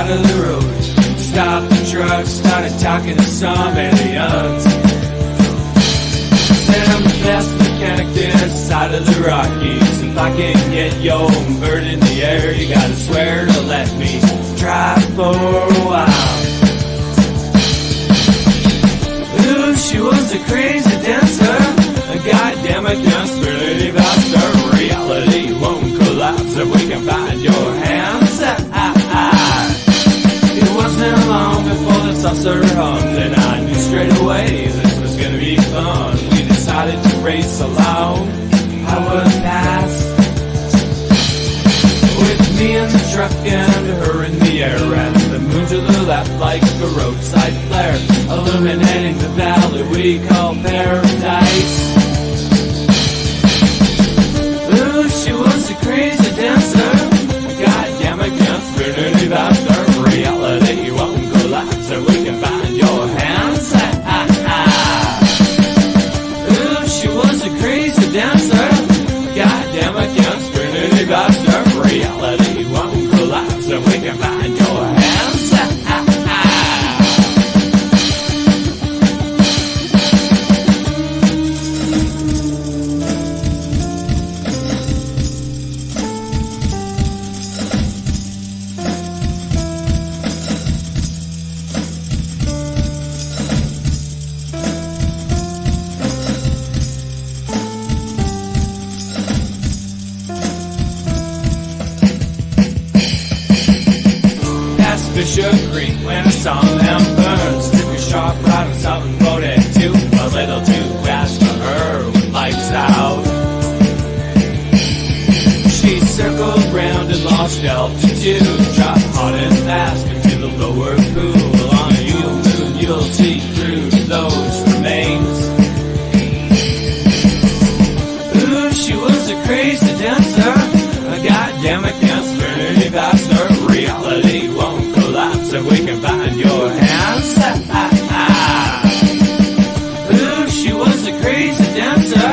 side of the road. Stopped the truck, started talking to some aliens. Said I'm the best mechanic this side of the Rockies. If I can get your bird in the air, you gotta swear to let me drive for a while. Ooh, she was a crazy dancer, a goddamn I can't believe after reality won't collapse if we can find your hands. It wasn't long before the saucer hummed, and I knew straight away this was gonna be fun. We decided to race along, I would pass, with me in the truck and her in the air, and the moon to the left like a roadside flare, illuminating the valley we call paradise. Ooh, she was a crazy dancer, goddamn I can't spin any faster. Reality won't collapse if we can find your hands. Ooh, she was a crazy dancer, goddamn I can't spin any faster. Reality won't collapse if we can find your hands. Bishop Creek when I saw them burns. Took a sharp ride on something voted too a little too fast for her with lights out. She circled round and lost altitude, dropped hard and fast into the lower pool. On a new moon you'll see through those remains. Ooh, she was a crazy dancer, goddamn I can't spin any faster. Reality won't collapse if we can find your hands. Ooh, she was a crazy dancer,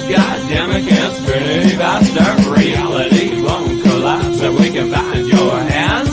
goddamn I can't spin any faster. Reality won't collapse if we can find your hands.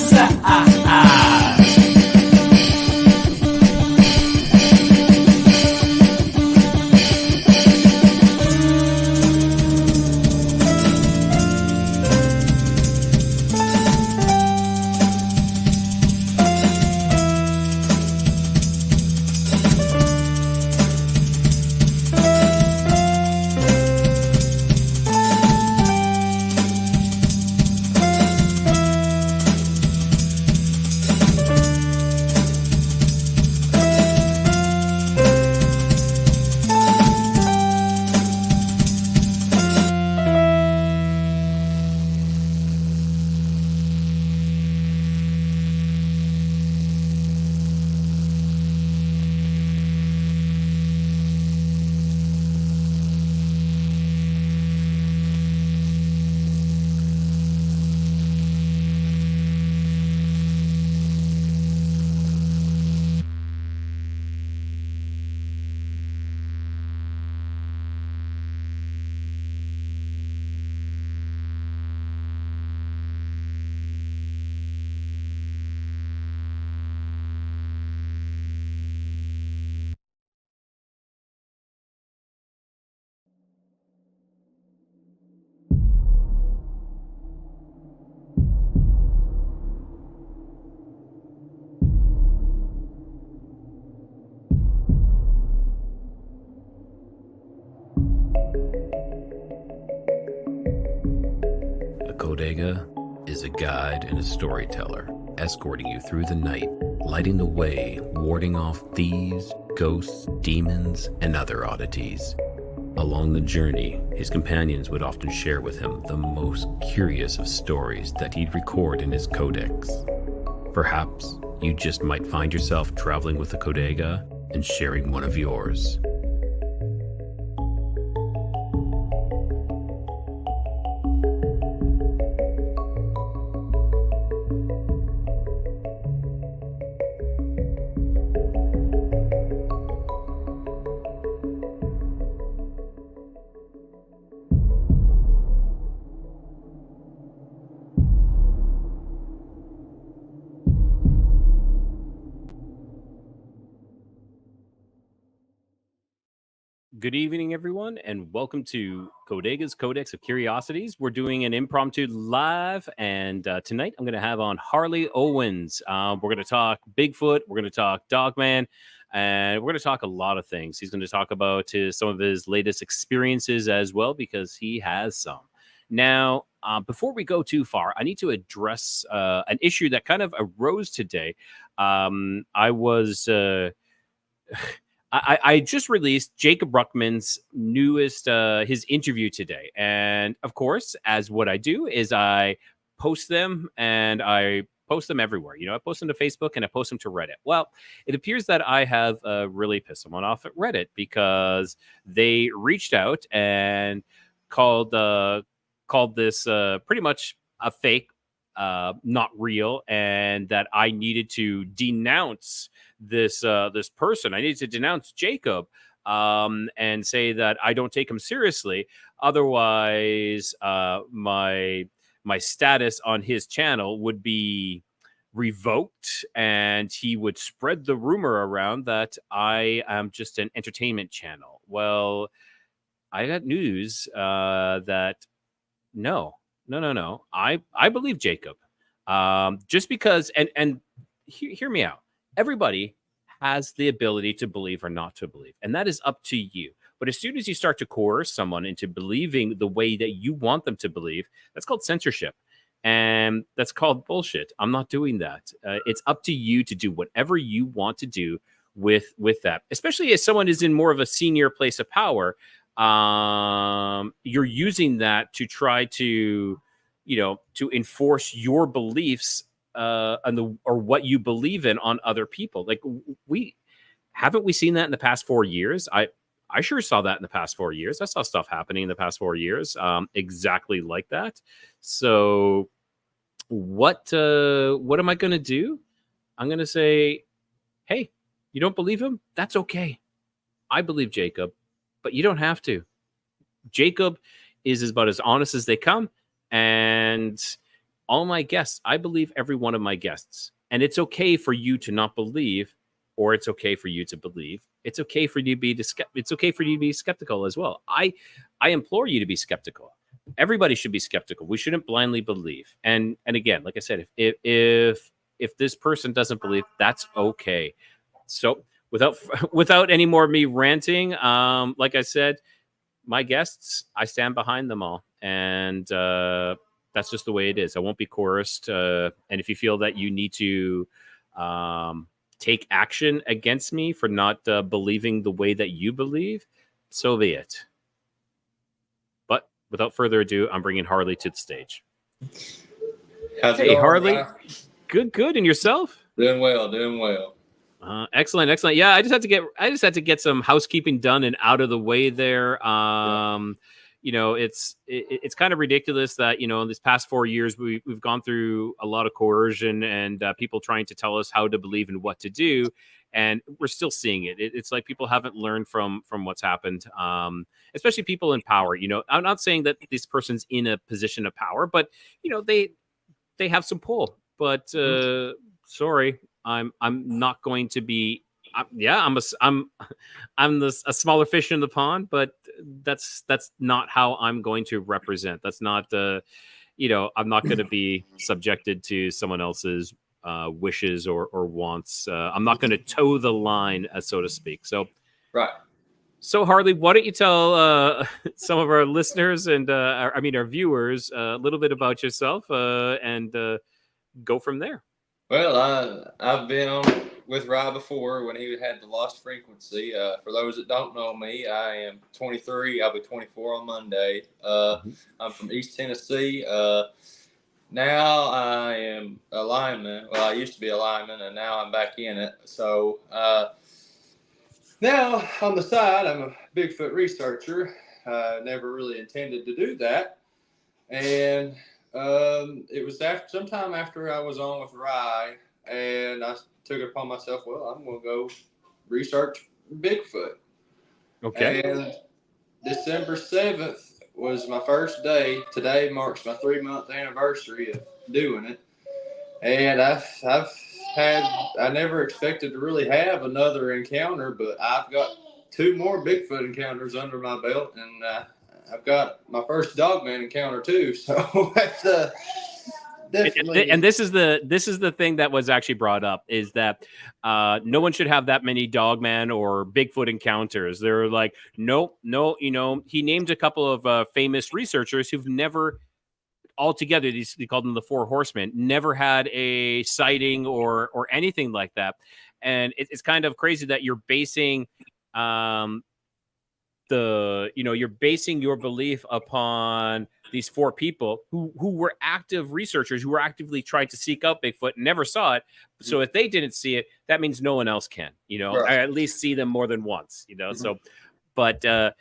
Bodega is a guide and a storyteller, escorting you through the night, lighting the way, warding off thieves, ghosts, demons, and other oddities. Along the journey, his companions would often share with him the most curious of stories that he'd record in his codex. Perhaps you just might find yourself traveling with a Bodega and sharing one of yours. Good evening, everyone, and welcome to Codega's Codex of Curiosities. We're doing an impromptu live, and tonight I'm going to have on Harley Owens. We're going to talk Bigfoot, we're going to talk Dogman, and we're going to talk a lot of things. He's going to talk about some of his latest experiences as well, because he has some. Now, before we go too far, I need to address an issue that kind of arose today. I was... I just released Jacob Ruckman's newest his interview today, and of course, as what I do is I post them and I post them everywhere. I post them to Facebook and I post them to Reddit. Well, it appears that I have really pissed someone off at Reddit because they reached out and called this pretty much a fake, not real, and that I needed to denounce this person. I needed to denounce Jacob and say that I don't take him seriously. Otherwise, my status on his channel would be revoked, and he would spread the rumor around that I am just an entertainment channel. Well, I got news that no. I believe Jacob. Just because, and hear me out. Everybody has the ability to believe or not to believe, and that is up to you. But as soon as you start to coerce someone into believing the way that you want them to believe, that's called censorship, and that's called bullshit. I'm not doing that. It's up to you to do whatever you want to do with that, especially as someone is in more of a senior place of power. You're using that to try to enforce your beliefs or what you believe in on other people. Like, we seen that in the past 4 years? I sure saw that in the past 4 years. I saw stuff happening in the past 4 years exactly like that. So what am I going to do? I'm going to say, hey, you don't believe him? That's okay. I believe Jacob, but you don't have to. Jacob is about as honest as they come. And all my guests, I believe every one of my guests. And it's okay for you to not believe, or it's okay for you to believe. It's okay for you to be skeptical as well. I implore you to be skeptical. Everybody should be skeptical. We shouldn't blindly believe. And again, like I said, if this person doesn't believe, that's okay. So without any more of me ranting, like I said, my guests, I stand behind them all, and that's just the way it is. I won't be coerced. And if you feel that you need to take action against me for not believing the way that you believe, so be it. But without further ado, I'm bringing Harley to the stage. How's it Hey, going, Harley. Ryan? Good. And yourself? Doing well. Excellent. Yeah, I just had to get some housekeeping done and out of the way there. It's kind of ridiculous that, in these past 4 years, we've gone through a lot of coercion and people trying to tell us how to believe and what to do. And we're still seeing it. It's like people haven't learned from what's happened, especially people in power. I'm not saying that this person's in a position of power, but, they have some pull. But sorry, I'm not going to be. I'm a smaller fish in the pond, but that's not how I'm going to represent. That's not I'm not going to be subjected to someone else's wishes or wants. I'm not going to toe the line, so to speak. So right. So Harley, why don't you tell some of our listeners and our viewers a little bit about yourself and go from there. Well, I've been on with Rye before when he had the Lost Frequency. For those that don't know me, I am 23. I'll be 24 on Monday. I'm from East Tennessee. Now I am a lineman. Well, I used to be a lineman, and now I'm back in it. So now on the side, I'm a Bigfoot researcher. Never really intended to do that. And it was sometime after I was on with Rye, and I took it upon myself, well, I'm going to go research Bigfoot. Okay. And December 7th was my first day. Today marks my 3-month anniversary of doing it. And I never expected to really have another encounter, but I've got 2 more Bigfoot encounters under my belt, and I've got my first Dogman encounter too. So that's definitely. And this is the thing that was actually brought up, is that no one should have that many Dogman or Bigfoot encounters. They're like, no, he named a couple of famous researchers who've never altogether, they called them the 4 horsemen, never had a sighting or anything like that. And it's kind of crazy that you're basing you're basing your belief upon these 4 people who were active researchers, who were actively trying to seek out Bigfoot and never saw it. So if they didn't see it, that means no one else can, right. Or at least see them more than once, So, but so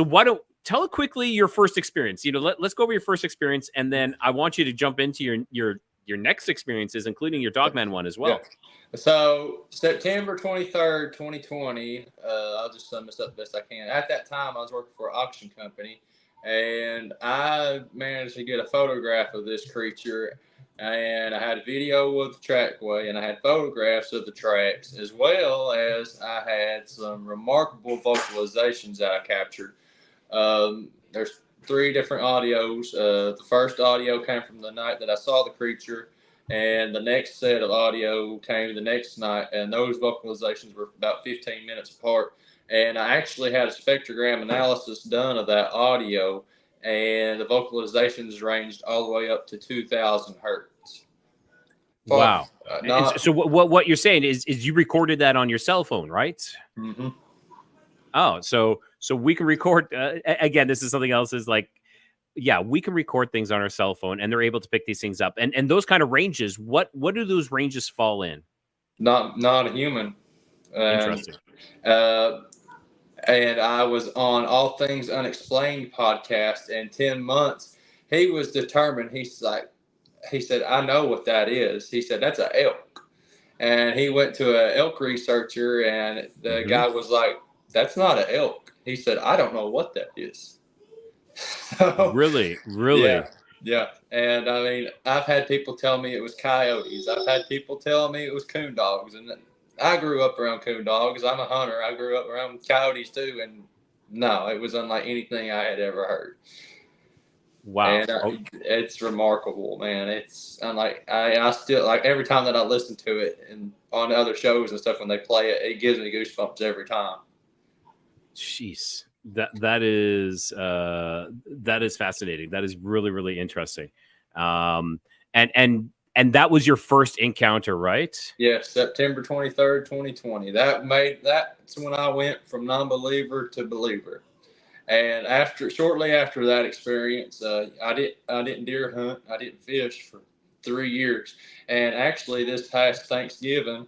why don't tell quickly your first experience? Let's go over your first experience, and then I want you to jump into your next experiences, including your Dogman one as well. Yeah. So September 23rd, 2020, I'll just sum this up best I can. At that time, I was working for an auction company, and I managed to get a photograph of this creature, and I had a video of the trackway, and I had photographs of the tracks, as well as I had some remarkable vocalizations that I captured. There's 3 different audios. The first audio came from the night that I saw the creature, and the next set of audio came the next night, and those vocalizations were about 15 minutes apart. And I actually had a spectrogram analysis done of that audio, and the vocalizations ranged all the way up to 2,000 hertz. Wow. So what you're saying is you recorded that on your cell phone, right? Mm-hmm. Oh, so we can record, again, this is something else, is like, we can record things on our cell phone, and they're able to pick these things up. And those kind of ranges, what do those ranges fall in? Not a human. Interesting. And I was on All Things Unexplained podcast, and 10 months, he was determined. He said, I know what that is. He said, that's an elk. And he went to an elk researcher, and the guy was like, that's not an elk. He said, I don't know what that is. So, really? Yeah. And I mean, I've had people tell me it was coyotes. I've had people tell me it was coon dogs. And I grew up around coon dogs. I'm a hunter. I grew up around coyotes too. And no, it was unlike anything I had ever heard. Wow. And it's remarkable, man. It's unlike, I still, like, every time that I listen to it and on other shows and stuff, when they play it, it gives me goosebumps every time. Jeez. That is fascinating. That is really, really interesting. And that was your first encounter, right? Yes, September 23rd, 2020. That's when I went from non-believer to believer. And shortly after that experience, I didn't deer hunt. I didn't fish for 3 years. And actually, this past Thanksgiving,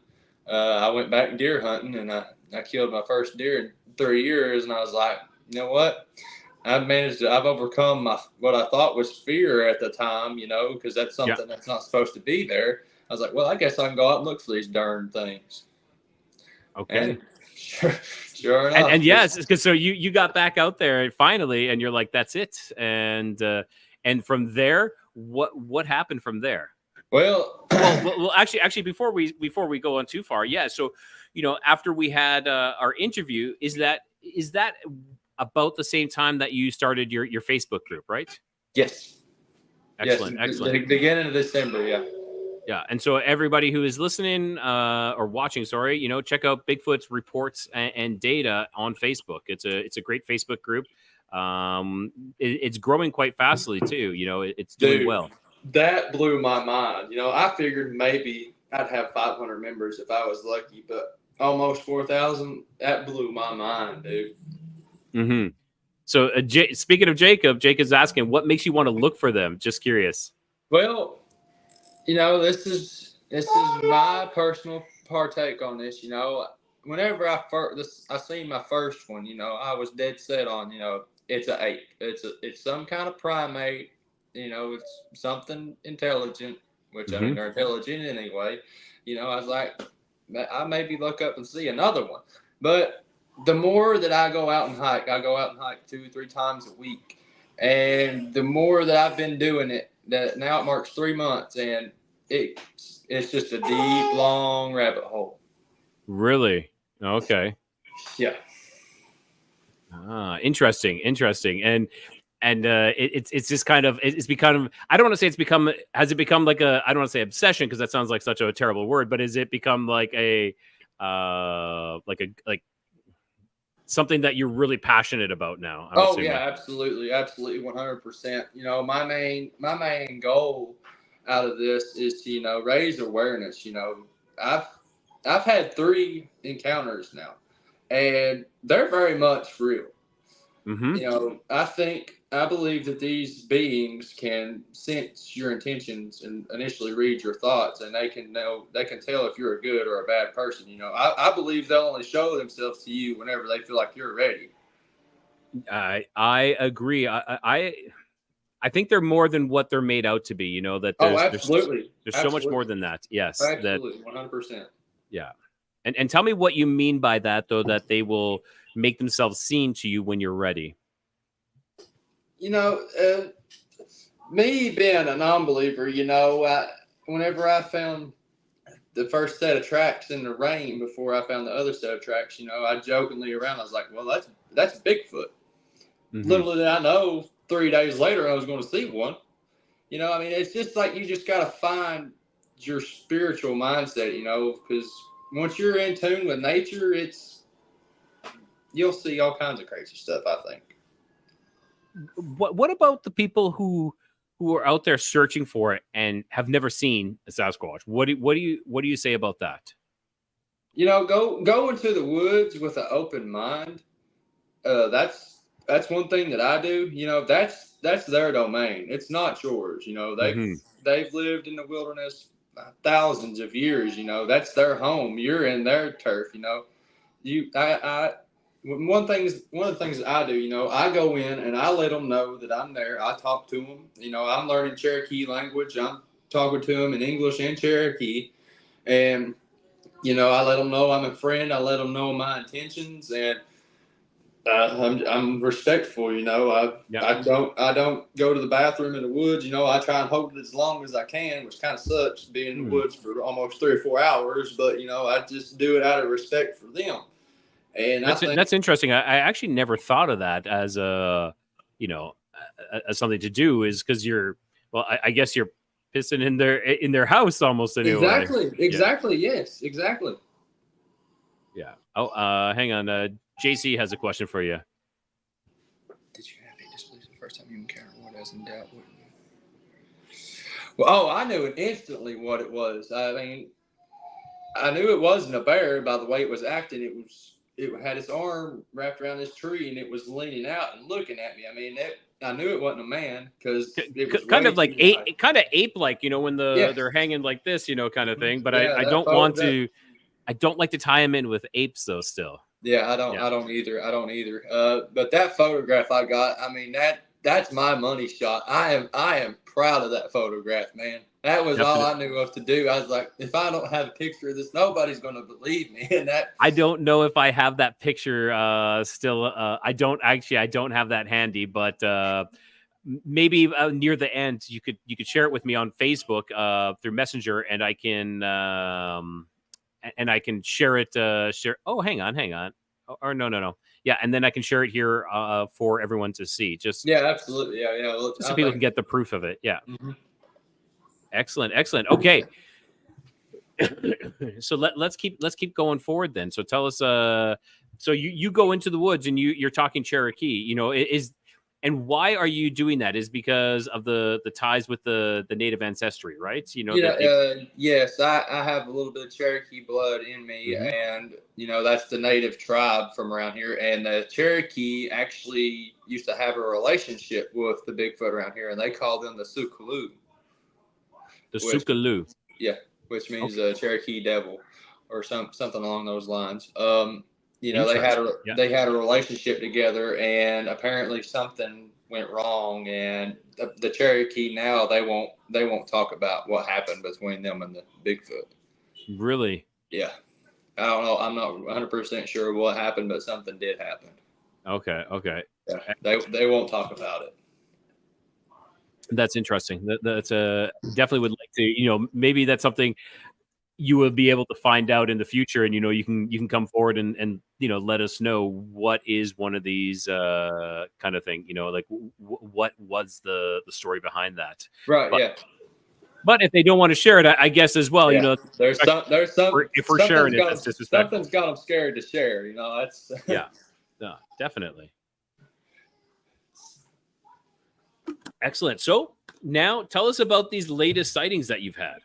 I went back deer hunting, and I killed my first deer in 3 years. And I was like, you know what? I've overcome what I thought was fear at the time, because that's something that's not supposed to be there. I was like, well, I guess I can go out and look for these darn things. Okay. And sure enough. And yes, because so you got back out there finally, and you're like, that's it. And from there, what happened from there? Well, actually, before we go on too far, so after we had our interview, is that about the same time that you started your Facebook group, right? Yes. Excellent. The beginning of December, yeah. Yeah, and so everybody who is listening or watching, check out Bigfoot's reports and data on Facebook. It's a great Facebook group. It's growing quite fastly too. It's doing well. That blew my mind. I figured maybe I'd have 500 members if I was lucky, but almost 4,000. That blew my mind, dude. Mm-hmm. So speaking of Jacob's asking, what makes you want to look for them? Just curious. Well, this is my personal partake on this. Whenever I seen my first one, I was dead set on, it's an ape. It's some kind of primate. It's something intelligent, which I mean, they're intelligent anyway. I was like, I maybe look up and see another one. But the more that I go out and hike 2-3 times a week. And the more that I've been doing it, that now it marks 3 months, and it's just a deep, long rabbit hole. Really? Okay. Yeah. Interesting. It's just kind of it's become, I don't want to say it's become, has it become like a, I don't want to say obsession because that sounds like such a terrible word, but has it become like a like something that you're really passionate about now? I'm assuming. Yeah, absolutely, 100%. My main goal out of this is to raise awareness. I've had 3 encounters now, and they're very much real. Mm-hmm. I believe that these beings can sense your intentions and initially read your thoughts, and they can tell if you're a good or a bad person. I believe they'll only show themselves to you whenever they feel like you're ready. I agree. I think they're more than what they're made out to be. That Absolutely. There's so much more than that. Yes. Absolutely. 100%. Yeah. And tell me what you mean by that, though, that they will make themselves seen to you when you're ready. Me being a non-believer, whenever I found the first set of tracks in the rain before I found the other set of tracks, I jokingly around, I was like, well, that's Bigfoot. Mm-hmm. Little did I know 3 days later I was going to see one. It's just like you just got to find your spiritual mindset, because once you're in tune with nature, you'll see all kinds of crazy stuff, I think. What about the people who are out there searching for it and have never seen a Sasquatch? What do you say about that? Go into the woods with an open mind. That's one thing that I do. That's their domain. It's not yours. They've lived in the wilderness thousands of years. That's their home. You're in their turf. One of the things that I do, I go in and I let them know that I'm there. I talk to them. I'm learning Cherokee language. I'm talking to them in English and Cherokee, and I let them know I'm a friend. I let them know my intentions, and I'm respectful. I don't go to the bathroom in the woods. I try and hold it as long as I can, which kind of sucks being in the woods for almost 3 or 4 hours. But I just do it out of respect for them. And that's interesting. I actually never thought of that as as something to do, is because I guess you're pissing in their house almost anyway. Exactly. Yeah. Yes, exactly. Yeah. Oh, hang on. JC has a question for you. Did you have any disbelief the first time you encountered what was in doubt? Well, I knew it instantly what it was. I knew it wasn't a bear by the way it was acting. It had its arm wrapped around this tree and it was leaning out and looking at me. I knew it wasn't a man because it was kind of like ape-like, when they're hanging like this, kind of thing. But I don't want to. I don't like to tie them in with apes, though. Still. Yeah, I don't either. But that photograph I got, that's my money shot. I am proud of that photograph, man. That was all I knew of to do. I was like, if I don't have a picture of this, nobody's going to believe me. And I don't know if I have that picture still. I don't have that handy, but maybe near the end you could share it with me on Facebook through Messenger, and I can share it. Oh, hang on. Or no. Yeah, and then I can share it here for everyone to see. Absolutely. Yeah. So people can get the proof of it. Yeah. Mm-hmm. Excellent. Okay. So let's keep going forward then. So tell us. So you go into the woods and you're talking Cherokee. And why are you doing that? Is because of the ties with the native ancestry, right? Yes, I have a little bit of Cherokee blood in me, mm-hmm. And that's the native tribe from around here. And the Cherokee actually used to have a relationship with the Bigfoot around here, and they call them the Sukaloo. Sukaloo. Yeah, which means Cherokee devil, or something along those lines. They had a relationship together, and apparently something went wrong. And the Cherokee now they won't talk about what happened between them and the Bigfoot. Really? Yeah, I don't know. I'm not 100% sure what happened, but something did happen. Okay. Yeah, they won't talk about it. That's interesting. That's definitely would like to. Maybe that's something. you will be able to find out in the future, and you can come forward and let us know what is one of these kind of thing, like what was the story behind that. Right. But, Yeah. but if they don't want to share it, I guess as well, Yeah. There's some if we're sharing it, that's disrespectful. Something's got them scared to share. That's yeah, no, definitely. Excellent. So now tell us about these latest sightings that you've had.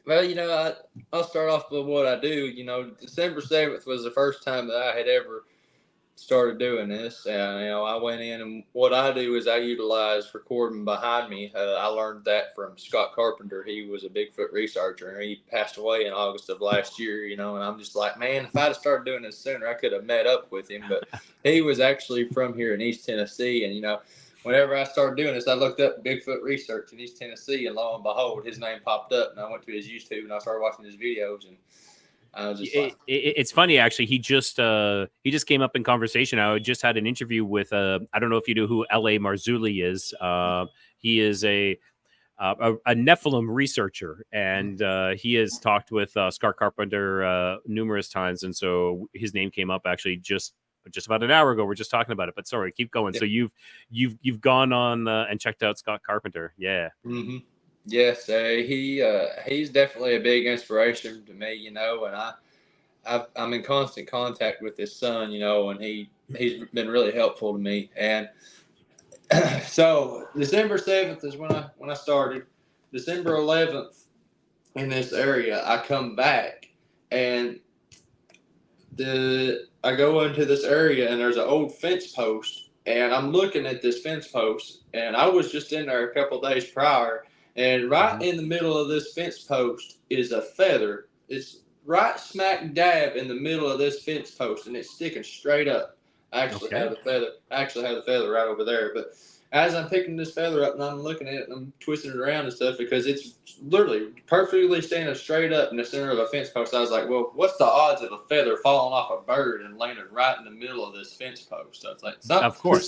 Well, I'll start off with what I do. December 7th was the first time that I had ever started doing this. And, I went in, and what I do is I utilize recording behind me. I learned that from Scott Carpenter. He was a Bigfoot researcher, and he passed away in August of last year, and I'm just like, man, if I'd have started doing this sooner, I could have met up with him. But he was actually from here in East Tennessee. And, whenever I started doing this, I looked up Bigfoot research in East Tennessee, and lo and behold, his name popped up, and I went to his YouTube, and I started watching his videos, and I was just like, it's funny, actually. He just came up in conversation. I just had an interview with I don't know if you know who L.A. Marzulli is. He is a Nephilim researcher, and he has talked with Scott Carpenter numerous times, and so his name came up actually just about an hour ago. We're just talking about it, but sorry, keep going. Yeah. So you've gone on and checked out Scott Carpenter. Yeah. Mm-hmm. Yes, he's definitely a big inspiration to me, and I'm in constant contact with his son, and he's been really helpful to me. And so December 7th is when I started. December 11th in this area, I come back, and I go into this area, and there's an old fence post, and I'm looking at this fence post, and I was just in there a couple of days prior. And right in the middle of this fence post is a feather. It's right smack dab in the middle of this fence post, and it's sticking straight up. I actually have the feather right over there. But as I'm picking this feather up and I'm looking at it and I'm twisting it around and stuff, because it's literally perfectly standing straight up in the center of a fence post, I was like, well, what's the odds of a feather falling off a bird and landing right in the middle of this fence post? I was like, of course.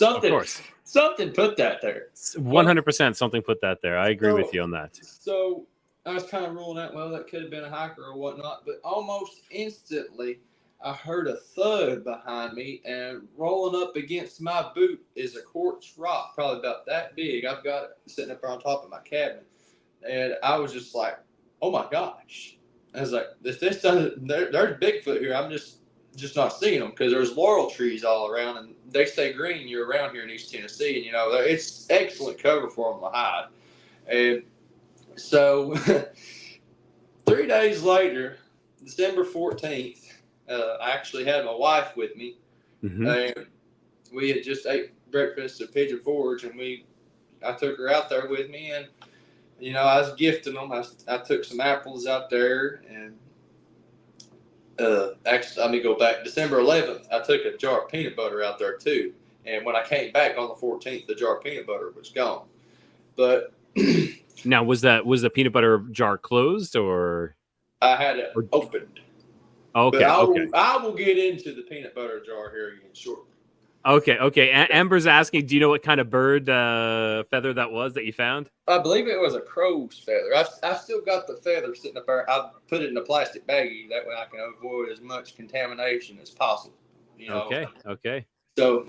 Something put that there. 100% something put that there. I agree with you on that. So I was kind of ruling out, well, that could have been a hiker or whatnot, but almost instantly I heard a thud behind me, and rolling up against my boot is a quartz rock, probably about that big. I've got it sitting up on top of my cabinet, and I was just like, oh my gosh. I was like, this doesn't, there's Bigfoot here. I'm just not seeing them, because there's laurel trees all around, and they stay green year round here in East Tennessee, and it's excellent cover for them to hide. And so 3 days later, December 14th, I actually had my wife with me, and we had just ate breakfast at Pigeon Forge, and I took her out there with me, and I was gifting them. I took some apples out there, and actually, let me go back. December 11th, I took a jar of peanut butter out there too. And when I came back on the 14th, the jar of peanut butter was gone. But now, was the peanut butter jar closed, or I had it opened? Okay. But I will get into the peanut butter jar here again shortly. Okay. Amber's asking, do you know what kind of bird feather that was that you found? I believe it was a crow's feather. I've still got the feather sitting up there. I put it in a plastic baggie. That way I can avoid as much contamination as possible. Okay. So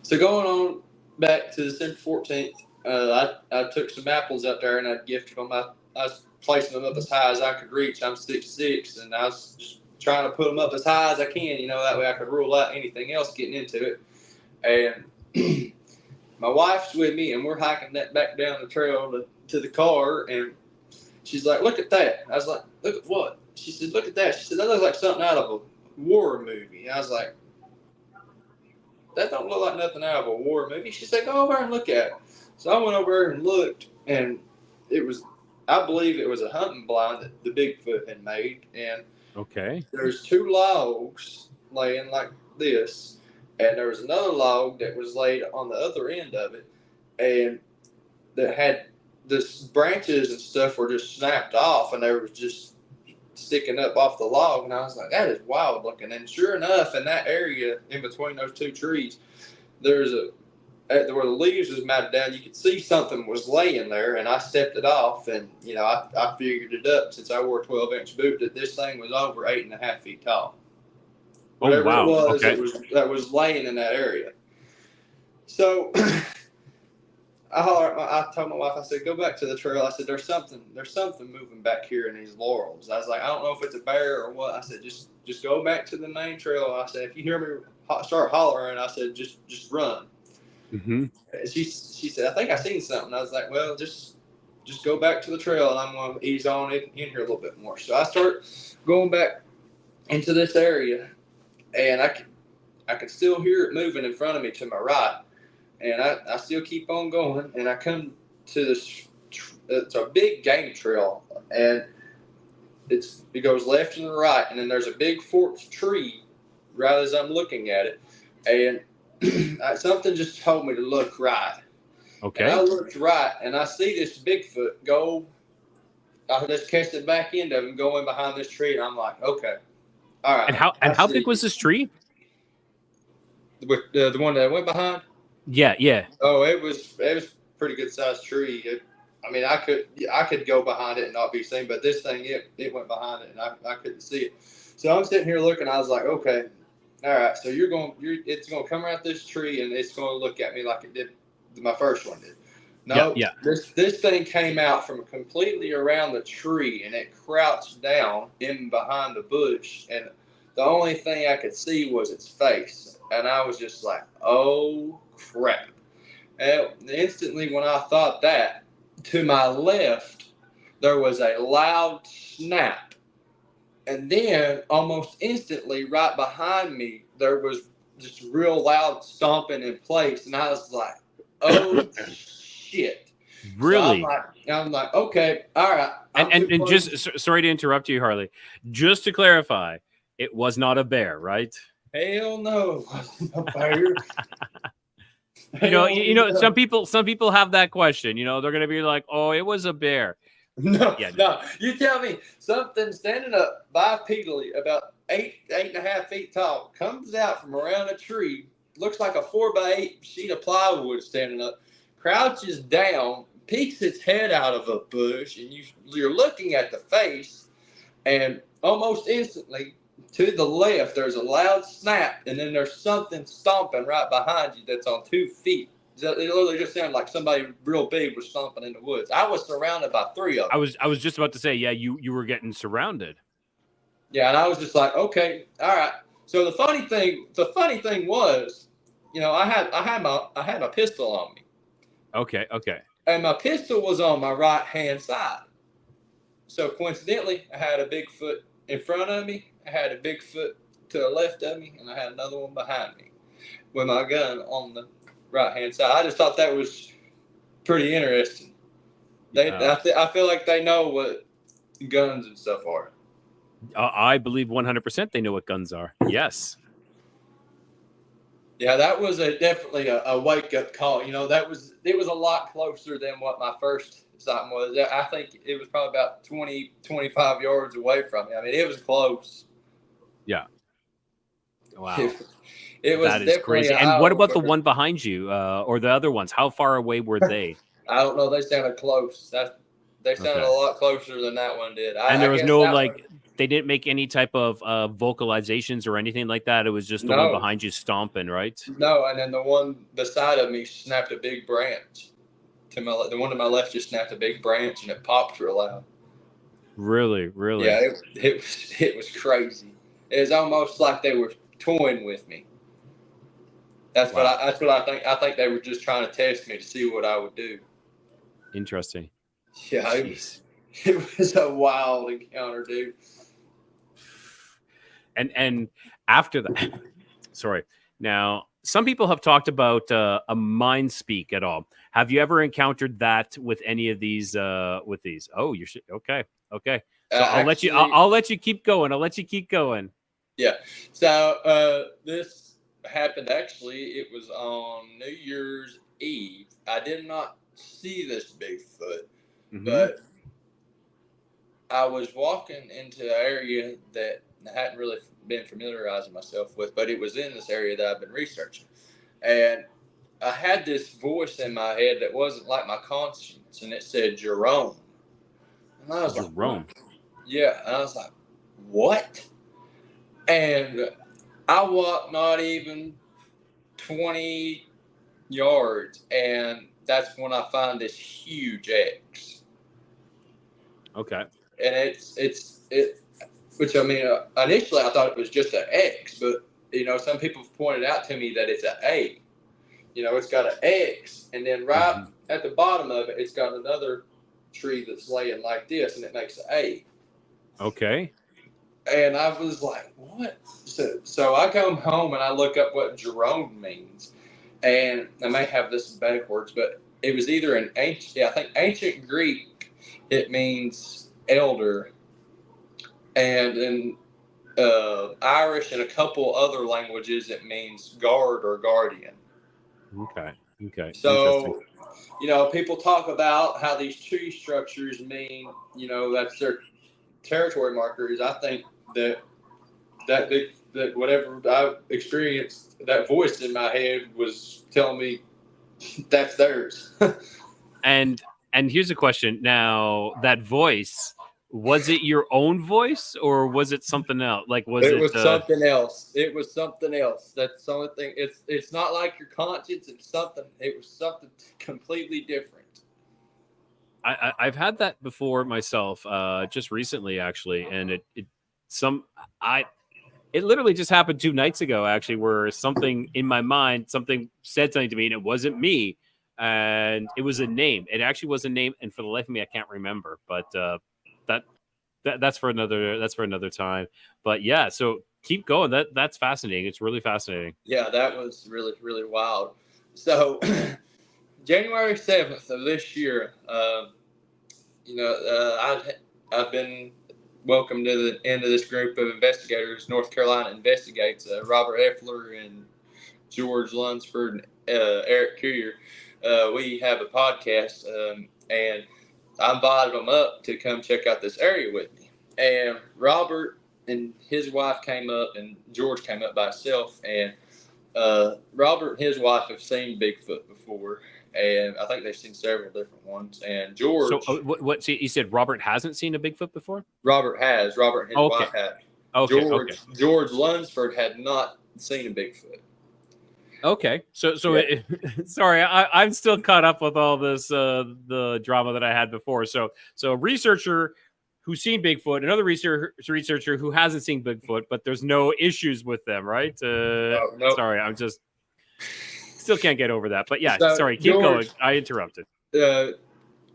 going on back to December 14th, I took some apples out there, and I gifted them. I was placing them up as high as I could reach. I'm 6'6", and I was just trying to put them up as high as I can, that way I could rule out anything else getting into it. And my wife's with me, and we're hiking that back down the trail to the car, and she's like, look at that. I was like, look at what? She said, look at that. She said, that looks like something out of a war movie. And I was like, that don't look like nothing out of a war movie. She said, go over and look at it. So I went over there and looked, and I believe it was a hunting blind that the Bigfoot had made. And there's 2 logs laying like this, and there was another log that was laid on the other end of it, and that had this branches and stuff were just snapped off, and they were just sticking up off the log. And I was like, that is wild looking. And sure enough, in that area in between those 2 trees, there's where the leaves was matted down, you could see something was laying there, and I stepped it off, and I figured it up since I wore a 12-inch boot that this thing was over 8.5 feet tall. Whatever wow. it was, Okay. that was laying in that area. So I told my wife, I said, go back to the trail. I said, there's something moving back here in these laurels. I was like, I don't know if it's a bear or what. I said, just go back to the main trail. I said, if you hear me start hollering, I said, just run. Mm-hmm. She said, I think I seen something. I was like, well, just go back to the trail, and I'm going to ease on in here a little bit more. So I start going back into this area, and I could still hear it moving in front of me to my right. And I still keep on going, and I come to this. It's a big game trail, and it goes left and right, and then there's a big forked tree right as I'm looking at it, and something just told me to look right. Okay. And I looked right, and I see this Bigfoot go. I just catch the back end of him going behind this tree, and I'm like, okay, all right. And how big was this tree? The one that went behind? Yeah. Oh, it was pretty good sized tree. I could go behind it and not be seen, but this thing it went behind it, and I couldn't see it. So I'm sitting here looking. I was like, okay, all right. So it's gonna come around this tree, and it's gonna look at me like it did my first one did. No, Yeah. This thing came out from completely around the tree, and it crouched down in behind the bush, and the only thing I could see was its face, and I was just like, oh crap. And instantly when I thought that, to my left, there was a loud snap. And then almost instantly right behind me, there was just real loud stomping in place. And I was like, oh shit. Really? So I'm like, okay, all right. And just sorry to interrupt you, Harley. Just to clarify, it was not a bear, right? Hell no, it wasn't a bear. You know, some people have that question. You know, they're gonna be like, "Oh, it was a bear." No, Yeah. no. You tell me something standing up bipedally about 8.5 feet tall comes out from around a tree, looks like a 4x8 sheet of plywood standing up, crouches down, peeks its head out of a bush, and you're looking at the face, and almost instantly to the left there's a loud snap, and then there's something stomping right behind you that's on 2 feet. It literally just sounded like somebody real big was stomping in the woods. I was surrounded by 3 of them. I was just about to say, yeah, you were getting surrounded. Yeah, and I was just like, okay, all right. So the funny thing was, I had my pistol on me. Okay. And my pistol was on my right hand side. So coincidentally, I had a Bigfoot in front of me, I had a Bigfoot to the left of me, and I had another one behind me with my gun on the right hand side. I just thought that was pretty interesting. I feel like they know what guns and stuff are. I believe 100% they know what guns are. Yes. Yeah, that was definitely a wake up call. It was a lot closer than what my first sighting was. I think it was probably about 20, 25 yards away from me. I mean, it was close. Yeah. Wow. It was that is crazy. And what about the one behind you, or the other ones? How far away were they? I don't know. They sounded close. They sounded a lot closer than that one did. And there was no they didn't make any type of vocalizations or anything like that. It was just the one behind you stomping, right? No, and then the one beside of me snapped a big branch. The one to my left just snapped a big branch, and it popped real loud. Really? Yeah, it was crazy. It was almost like they were toying with me. That's what I think. I think they were just trying to test me to see what I would do. Interesting. Yeah, it was a wild encounter, dude. And after that, sorry. Now, some people have talked about a mind speak at all. Have you ever encountered that with any of these? With these? Oh, you're okay. So I'll let you keep going. Yeah. So this happened. Actually, it was on New Year's Eve. I did not see this Bigfoot, but I was walking into an area that I hadn't really been familiarizing myself with, but it was in this area that I've been researching. And I had this voice in my head that wasn't like my conscience, and it said Jerome. And I was like, Jerome. yeah. And I was like, what? And I walked not even 20 yards, and that's when I find this huge X. Okay. And it, which I mean, initially I thought it was just an X, but some people have pointed out to me that it's an A. It's got an X, and then right at the bottom of it, it's got another tree that's laying like this, and it makes an A. Okay. And I was like, what? So I come home and I look up what Jerome means. And I may have this backwards, but it was either an ancient Greek, it means elder. And in Irish and a couple other languages, it means guard or guardian. Okay. Interesting. So, people talk about how these tree structures mean, that's their territory markers. I think that whatever I experienced, that voice in my head was telling me that's theirs. And here's a question. Now, that voice, was it your own voice or was it something else? Like, was it something else. It was something else. That's the only thing. It's not like your conscience. It was something completely different. I've had that before myself, just recently, actually, and it literally just happened 2 nights ago, actually, where something in my mind, something said something to me, and it wasn't me, and it was a name. It actually was a name, and for the life of me, I can't remember. But that's for another time. But yeah, so keep going. That's fascinating. It's really fascinating. Yeah, that was really, really wild. So January 7th of this year, I've been welcomed to the end of this group of investigators. North Carolina Investigates, Robert Effler and George Lunsford and Eric Courier. We have a podcast, and I invited them up to come check out this area with me. And Robert and his wife came up, and George came up by himself. And Robert and his wife have seen Bigfoot before, and I think they've seen several different ones. And George, so what? See, you said Robert hasn't seen a Bigfoot before. Robert and his wife had. Okay. George Lunsford had not seen a Bigfoot. Okay, so yeah. Sorry, I'm still caught up with all this the drama that I had before. So a researcher who's seen Bigfoot, another researcher who hasn't seen Bigfoot, but there's no issues with them, right? No. Sorry, I'm just still can't get over that. But yeah, So sorry, keep going. I interrupted.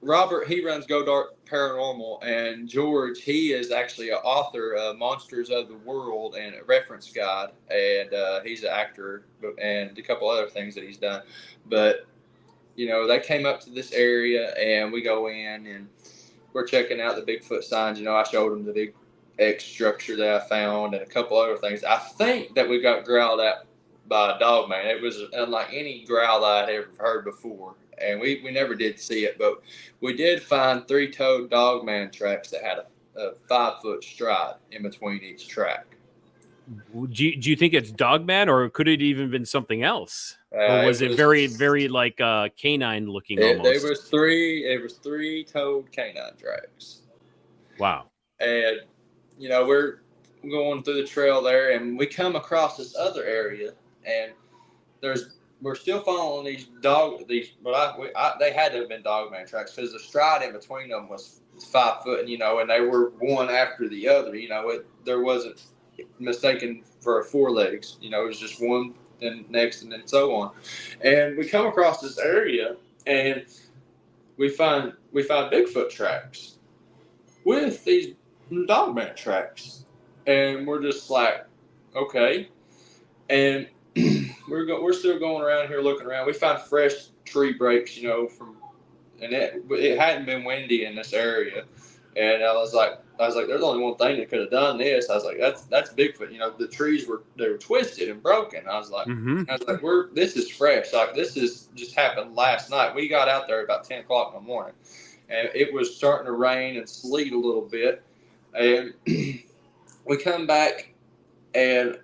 Robert, he runs Go Dark Paranormal, and George, he is actually an author of Monsters of the World and a reference guide, and he's an actor and a couple other things that he's done. But, they came up to this area, and we go in, and we're checking out the Bigfoot signs. I showed them the big X structure that I found and a couple other things. I think that we got growled at by a dogman. It was unlike any growl I'd ever heard before. And we never did see it, but we did find 3-toed dogman tracks that had a 5-foot stride in between each track. Do you think it's dogman, or could it even been something else? Or was it very, very like canine looking almost? It was 3-toed canine tracks. Wow. And, we're going through the trail there, and we come across this other area, and we're still following they had to have been dogman tracks because the stride in between them was 5 foot, and they were one after the other. There wasn't mistaken for 4 legs. It was just one, then next, and then so on. And we come across this area, and we find Bigfoot tracks with these dogman tracks, and we're just like, okay, and we're still going around here looking around. We found fresh tree breaks, and it hadn't been windy in this area. And I was like, there's only one thing that could have done this. I was like, that's Bigfoot. The trees were twisted and broken. I was like, this is fresh. Like, this is just happened last night. We got out there about 10 o'clock in the morning, and it was starting to rain and sleet a little bit. And we come back, and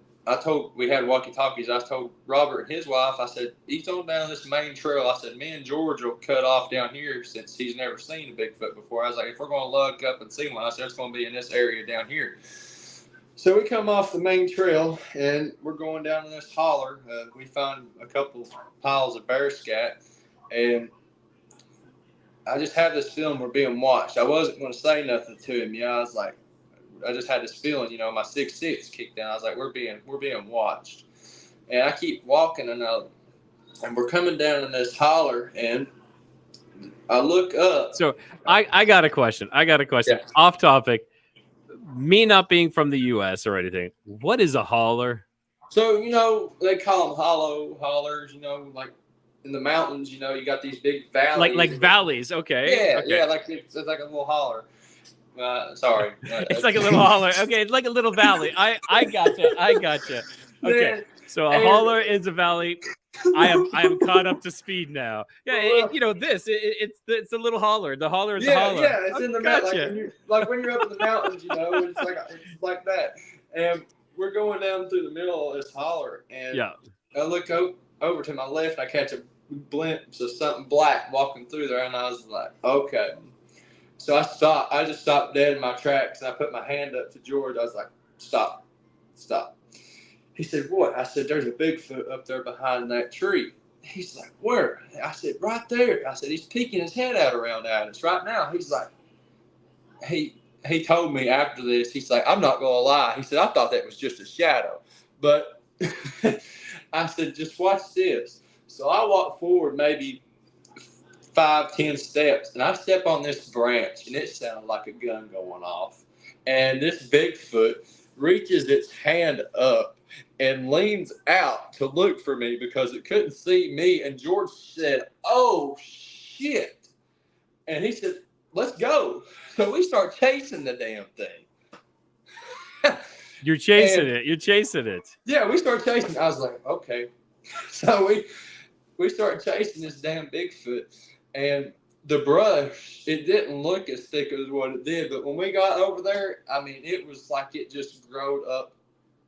we had walkie-talkies. I told Robert and his wife, I said, he's on down this main trail. I said, me and George will cut off down here since he's never seen a Bigfoot before. I was like, if we're going to look up and see one, I said, it's going to be in this area down here. So we come off the main trail, and we're going down in this holler. We found a couple piles of bear scat, and I just had this feeling we're being watched. I wasn't going to say nothing to him. I was like, I just had this feeling, my sixth sense kicked in. I was like, we're being watched. And I keep walking, and we're coming down in this holler, and I look up. So I got a question. Yeah. Off topic. Me not being from the U.S. or anything, what is a holler? So, they call them hollers, like in the mountains, you got these big valleys. Like valleys, okay. Yeah, like it's like a little holler. Sorry. It's like a little holler. Okay, it's like a little valley. I gotcha. Okay. Yeah. So a holler is a valley. I am caught up to speed now. Yeah, it's a little holler. The holler is a holler. Yeah, it's in the mountains. Gotcha. Like when you're up in the mountains, it's like that. And we're going down through the middle of this holler, and I look over to my left, and I catch a glimpse of something black walking through there, and I was like, okay. So I stopped. I just stopped dead in my tracks, and I put my hand up to George. I was like, stop. He said, what? I said, there's a Bigfoot up there behind that tree. He's like, where? I said, right there. I said, he's peeking his head out around at us right now. He's like, he told me after this, he's like, I'm not going to lie. He said, I thought that was just a shadow. But I said, just watch this. So I walk forward maybe 5-10 steps, and I step on this branch, and it sounded like a gun going off. And this Bigfoot reaches its hand up and leans out to look for me because it couldn't see me. And George said, oh, shit. And he said, let's go. So we start chasing the damn thing. You're chasing it. Yeah, we start chasing. I was like, okay. So we start chasing this damn Bigfoot. And the brush, it didn't look as thick as what it did. But when we got over there, I mean, it was like it just growed up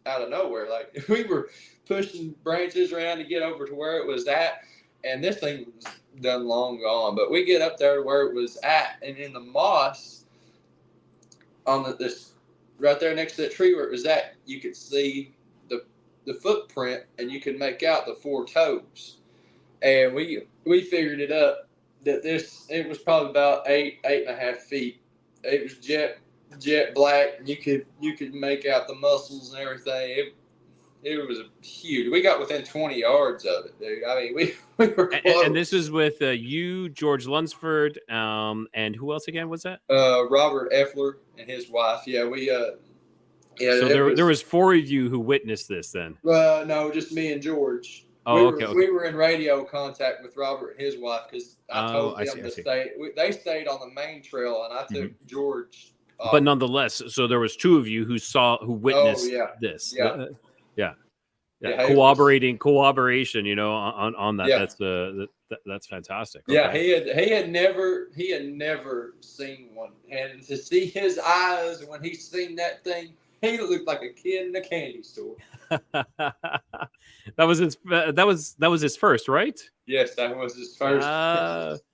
out of nowhere. Like we were pushing branches around to get over to where it was at. And this thing was done long gone. But we get up there to where it was at. And in the moss, on this right there next to that tree where it was at, you could see the footprint, and you could make out the 4 toes. And we figured it up that it was probably about 8.5 feet. It was jet black, and you could make out the muscles and everything. It was huge. We got within 20 yards of it, dude. I mean, we were close. And this is with you, George Lunsford, and who else again was that? Robert Effler and his wife. Yeah, so there was 4 of you who witnessed this then? No, just me and George. We were in radio contact with Robert and his wife because I told them to stay. They stayed on the main trail, and I took George. But nonetheless, so there was 2 of you who witnessed this. Yeah. Cooperation, on that. Yeah. That's fantastic. Okay. Yeah, he had never seen one, and to see his eyes when he seen that thing, he looked like a kid in a candy store. That was his first, right? Yes, that was his first.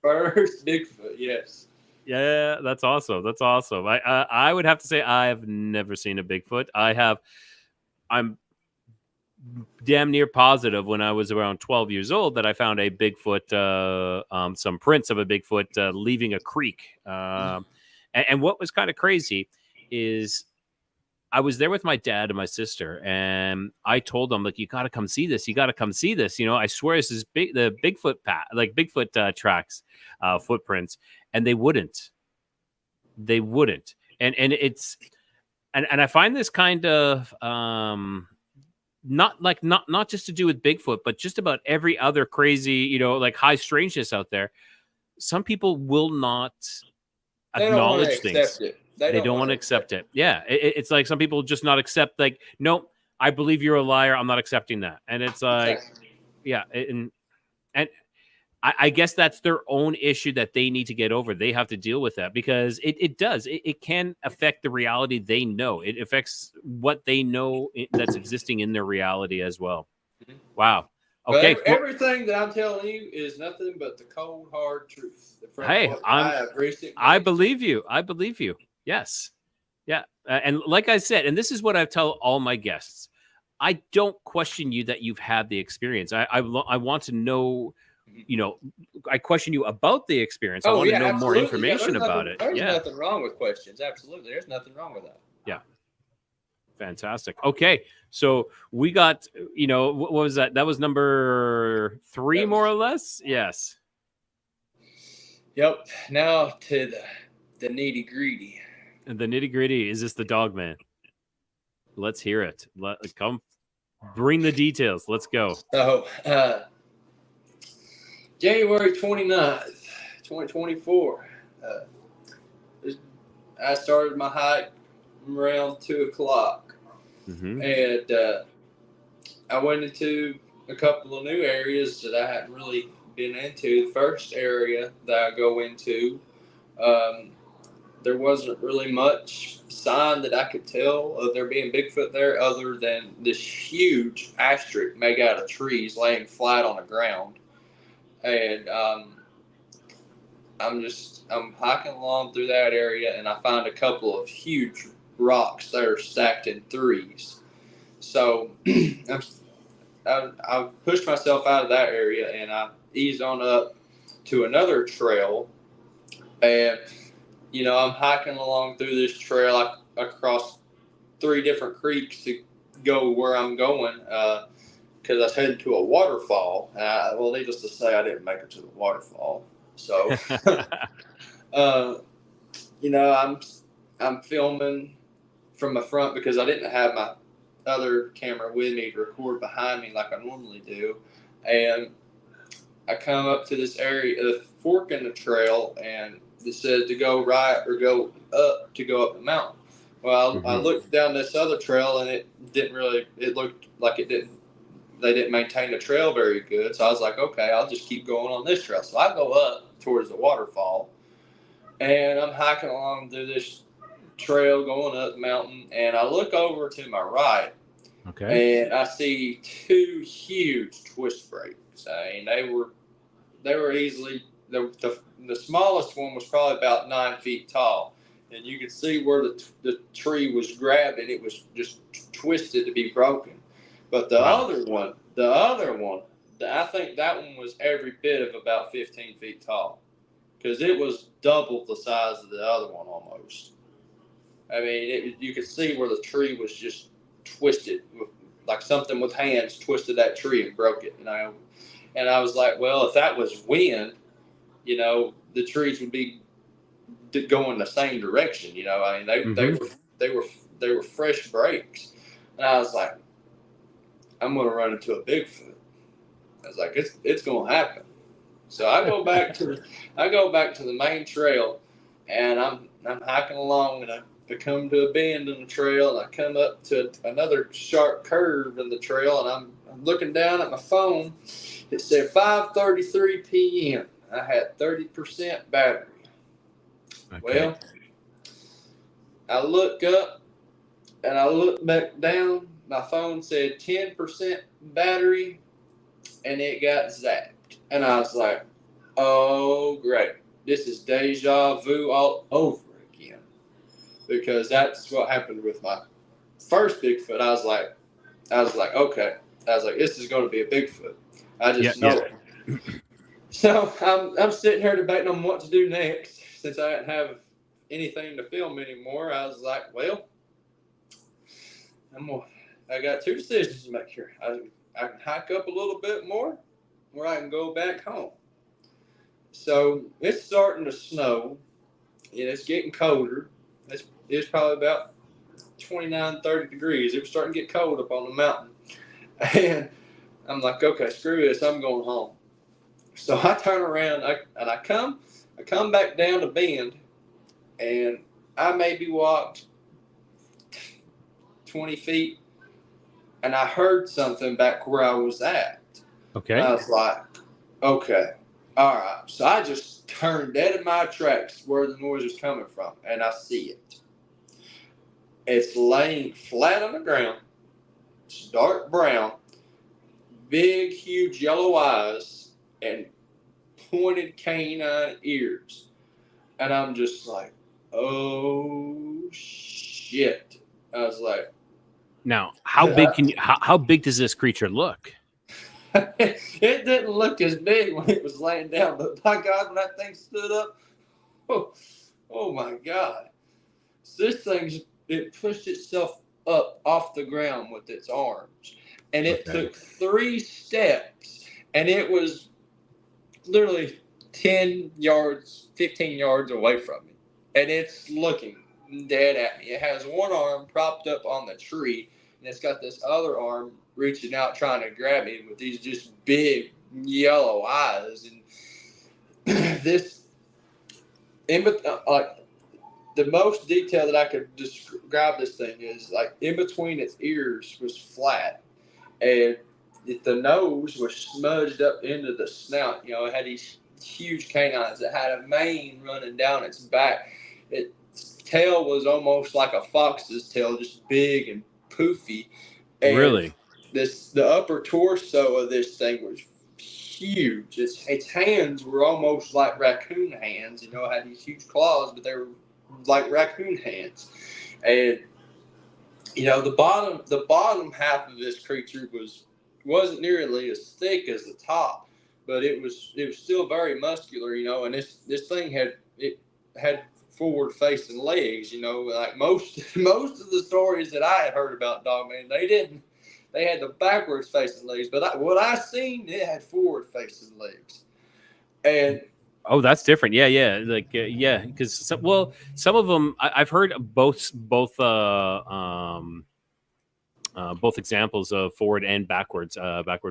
First Bigfoot. Yes. Yeah, that's awesome. I would have to say I have never seen a Bigfoot. I'm damn near positive when I was around 12 years old that I found a Bigfoot, some prints of a Bigfoot leaving a creek. And what was kind of crazy is I was there with my dad and my sister, and I told them, like, you got to come see this. I swear this is the Bigfoot Bigfoot tracks, footprints, and they wouldn't. And it's, and I find this kind of, not just to do with Bigfoot, but just about every other crazy, like high strangeness out there. Some people will not acknowledge things. They don't want to accept it. Yeah. It's like some people just not accept, like, no, I believe you're a liar. I'm not accepting that. And it's like, yeah. And I guess that's their own issue that they need to get over. They have to deal with that because it does. It can affect the reality they know. It affects what they know that's existing in their reality as well. Wow. Okay. But everything that I'm telling you is nothing but the cold, hard truth. Hey, I believe you. I believe you. Yes. Yeah. And like I said, and this is what I tell all my guests, I don't question you that you've had the experience. I want to know, I question you about the experience. I want to know more information about it. There's nothing wrong with questions. Absolutely. There's nothing wrong with that. Yeah. Fantastic. Okay. So we got, what was that? That was number 3, more or less? Yes. Yep. Now to the nitty gritty. And the nitty gritty. Is this the Dogman? Let's hear it. Come bring the details. Let's go. So, January 29th, 2024, I started my hike around 2 o'clock. Mm-hmm. And I went into a couple of new areas that I hadn't really been into. The first area that I go into, there wasn't really much sign that I could tell of there being Bigfoot there other than this huge asterisk made out of trees laying flat on the ground. And I'm hiking along through that area, and I find a couple of huge rocks that are stacked in threes. So I pushed myself out of that area, and I eased on up to another trail. And I'm hiking along through this trail across 3 different creeks to go where I'm going, because I was headed to a waterfall. Well, needless to say, I didn't make it to the waterfall. So, I'm filming from the front because I didn't have my other camera with me to record behind me like I normally do. And I come up to this area, a fork in the trail, and it said to go right or go up to go up the mountain. Well, I looked down this other trail, and it looked like they didn't maintain the trail very good. So I was like, okay, I'll just keep going on this trail. So I go up towards the waterfall, and I'm hiking along through this trail going up the mountain, and I look over to my right, and I see 2 huge twist breaks. I mean, they were easily the smallest one was probably about 9 feet tall, and you could see where the tree was grabbing. It was just twisted to be broken. But the other one, I think that one was every bit of about 15 feet tall, because it was double the size of the other one almost. I mean, you could see where the tree was just twisted, like something with hands twisted that tree and broke it. And I was like, well, if that was wind, the trees would be going the same direction. I mean, they were fresh breaks, and I was like, I'm gonna run into a Bigfoot. I was like, it's gonna happen. So I go back to the main trail, and I'm hiking along, and I come to a bend in the trail, and I come up to another sharp curve in the trail, and I'm looking down at my phone. It said 5:33 p.m. I had 30% battery. Okay. Well, I look up and I look back down. My phone said 10% battery, and it got zapped. And I was like, oh, great. This is deja vu all over again. Because that's what happened with my first Bigfoot. I was like, okay. I was like, this is going to be a Bigfoot. I just know it. So I'm sitting here debating on what to do next. Since I didn't have anything to film anymore, I was like, well, I got 2 decisions to make here. I can hike up a little bit more, or I can go back home. So it's starting to snow, and it's getting colder. It's probably about 29, 30 degrees. It was starting to get cold up on the mountain. And I'm like, okay, screw this. I'm going home. So I turn around, and I come back down the bend, and I maybe walked 20 feet, and I heard something back where I was at. Okay. And I was like, okay, All right, so I just turned dead in my tracks where the noise was coming from, and I see it. It's laying flat on the ground. It's dark brown, big, huge yellow eyes, and pointed canine ears. And I'm just like, oh shit. I was like, Now, how big how big does this creature look? it didn't look as big when it was laying down, but by God, when that thing stood up, oh my God. So this thing, it pushed itself up off the ground with its arms. And it took 3 steps, and it was literally 10 yards, 15 yards away from me. And it's looking dead at me. It has one arm propped up on the tree, and it's got this other arm reaching out trying to grab me with these just big yellow eyes. And this, like, the most detail that I could describe this thing is, like, in between its ears was flat, and the nose was smudged up into the snout. You know, it had these huge canines. It had a mane running down its back. Its tail was almost like a fox's tail, just big and poofy. And Really? the upper torso of this thing was huge. Its hands were almost like raccoon hands. You know, it had these huge claws, but they were like raccoon hands. And you know, the bottom half of this creature wasn't nearly as thick as the top, but it was still very muscular, you know. And this thing had forward facing legs, you know, like most of the stories that I had heard about Dogman, they didn't. They had the backwards facing legs, but what I seen, it had forward facing legs. And Oh, that's different. Yeah. Like, yeah, because some of them I've heard both examples of forward and backward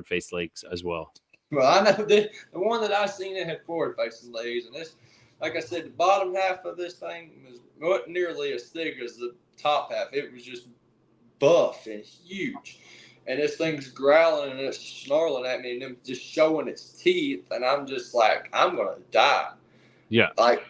faced legs as well. well, I know the one that I seen, it had forward facing legs, and this, like I said, the bottom half of this thing was not nearly as thick as the top half. It was just buff and huge. And this thing's growling and it's snarling at me and then just showing its teeth. And I'm just like, I'm going to die. Yeah. Like,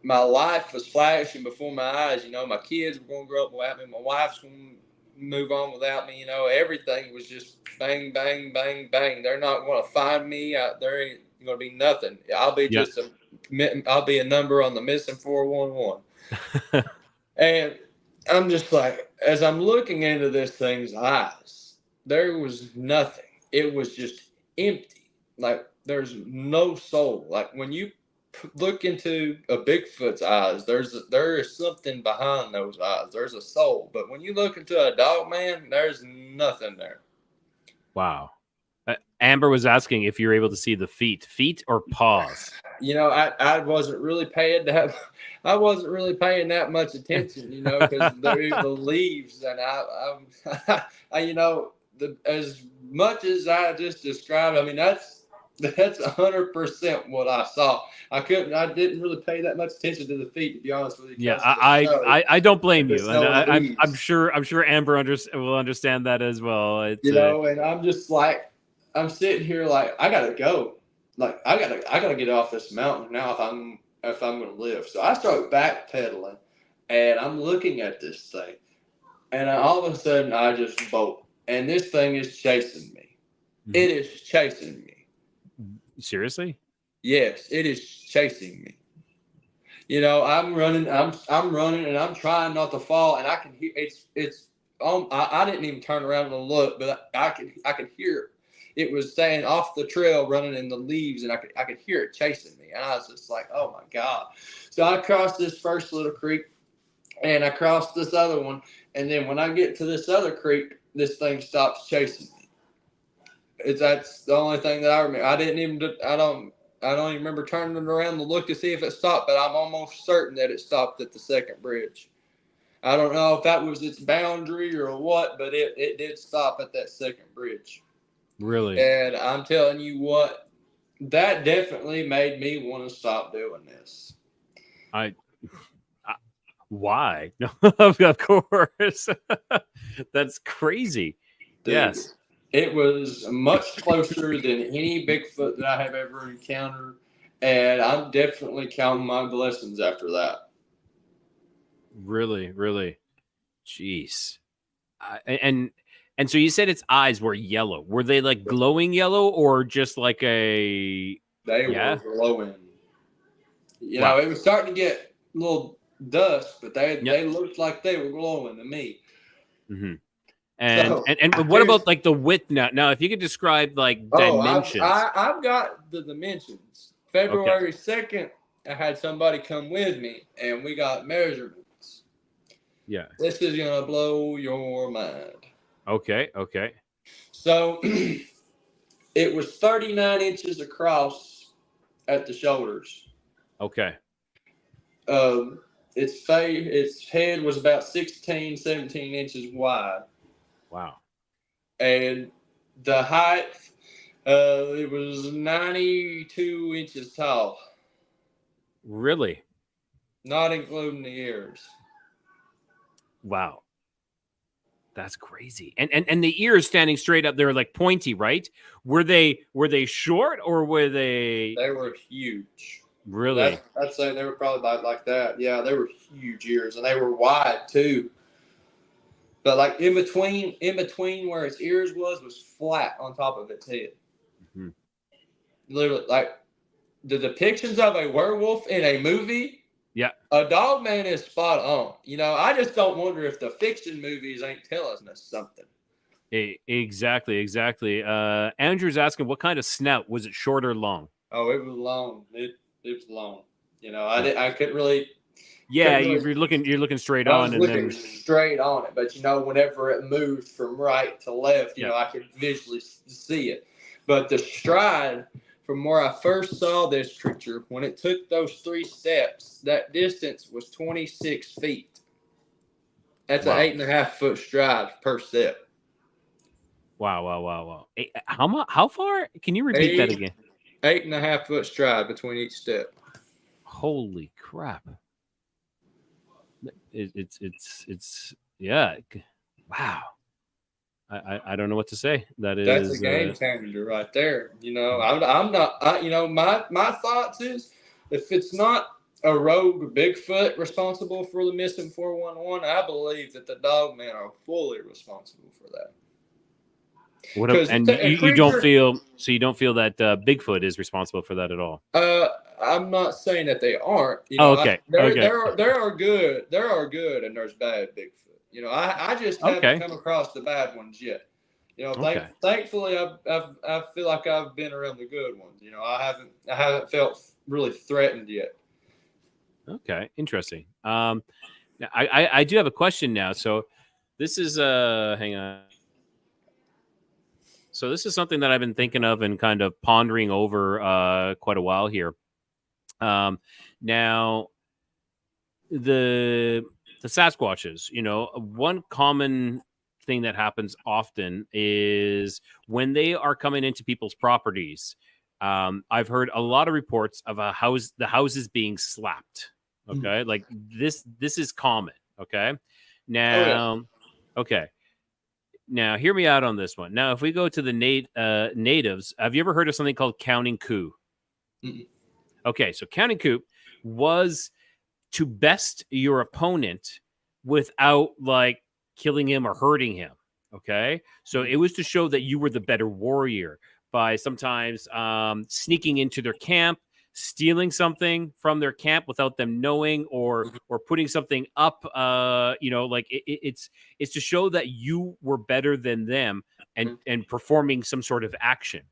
my life was flashing before my eyes. You know, my kids were going to grow up without me. My wife's going to move on without me. You know, everything was just bang, bang, bang, bang. They're not going to find me. There ain't going to be nothing. I'll be I'll be a number on the missing 411. And I'm just like, as I'm looking into this thing's eyes, there was nothing. It was just empty. Like, there's no soul. Like, when you look into a Bigfoot's eyes, there is something behind those eyes. There's a soul. But when you look into a Dogman, there's nothing there. Wow. Amber was asking if you're able to see the feet or paws. You know, I wasn't really paying that. I wasn't really paying that much attention, you know, because the leaves, and I you know, as much as I just described, I mean, that's 100% what I saw. I didn't really pay that much attention to the feet, to be honest with you. Yeah, I don't blame you, and I'm sure Amber will understand that as well. It's, you know, and I'm just like, I'm sitting here like, I gotta go. Like, I gotta get off this mountain now if I'm gonna live. So I start backpedaling, and I'm looking at this thing, and all of a sudden I just bolt, and this thing is chasing me. Mm-hmm. It is chasing me. Seriously? Yes, it is chasing me. You know, I'm running, and I'm trying not to fall, and I can hear it's. I didn't even turn around and look, but I could hear it. It was staying off the trail, running in the leaves, and I could hear it chasing me. And I was just like, oh my God. So I crossed this first little creek, and I crossed this other one. And then when I get to this other creek, this thing stops chasing me. That's the only thing that I remember. I don't even remember turning it around to look to see if it stopped, but I'm almost certain that it stopped at the second bridge. I don't know if that was its boundary or what, but it did stop at that second bridge. Really? And I'm telling you what, that definitely made me want to stop doing this. Why? No, of course. That's crazy. Dude, yes. It was much closer than any Bigfoot that I have ever encountered, and I'm definitely counting my blessings after that. Really, really. Jeez. And so you said its eyes were yellow. Were they like glowing yellow or just like a They yeah? were glowing. You Wow. know, it was starting to get a little dust, but Yep. they looked like they were glowing to me. Mm-hmm. And, So, and what about like the width now? Now, if you could describe like dimensions. I've got the dimensions. February 2nd, I had somebody come with me, and we got measurements. Yeah. This is going to blow your mind. Okay. So, it was 39 inches across at the shoulders. Okay. Its head was about 16, 17 inches wide. Wow. And the height, it was 92 inches tall. Really? Not including the ears. Wow. That's crazy. And the ears standing straight up, they're like pointy, right? Were they short or were they They were huge. really? I'd say they were probably like that. Yeah, they were huge ears, and they were wide too. But like in between where its ears was flat on top of its head. Mm-hmm. Literally, like the depictions of a werewolf in a movie. Yeah. A Dogman is spot on. You know, I just don't wonder if the fiction movies ain't telling us something. Exactly. Andrew's asking, what kind of snout? Was it short or long? Oh, it was long. It was long. You know, I couldn't really. Yeah, couldn't really, you're looking straight I on, was and looking then straight on it, but you know, whenever it moved from right to left, you Yeah. know, I could visually see it. But the stride from where I first saw this creature, when it took those 3 steps, that distance was 26 feet. That's Wow. an 8.5 foot stride per step. Wow. How far? Can you repeat that again? 8.5 foot stride between each step. Holy crap! It's yeah. Wow. I don't know what to say. That's a game changer right there. You know, I'm not. You know, my thoughts is if it's not a rogue Bigfoot responsible for the missing 411, I believe that the Dogmen are fully responsible for that. You don't feel that Bigfoot is responsible for that at all? I'm not saying that they aren't. You know, okay. There are good, and there's bad Bigfoot. You know, I just haven't come across the bad ones yet. You know, thankfully, I feel like I've been around the good ones. You know, I haven't felt really threatened yet. Okay, interesting. I do have a question now. So this is hang on. So this is something that I've been thinking of and kind of pondering over quite a while here. Now, the Sasquatches, you know, one common thing that happens often is when they are coming into people's properties. I've heard a lot of reports of the houses being slapped. Okay, like this is common. Okay, now, okay. Now, hear me out on this one. Now, if we go to the natives, have you ever heard of something called counting coup? Mm-mm. Okay, so counting coup was to best your opponent without like killing him or hurting him. Okay, so it was to show that you were the better warrior by sometimes sneaking into their camp, stealing something from their camp without them knowing, or putting something up. You know, like it's to show that you were better than them and performing some sort of action.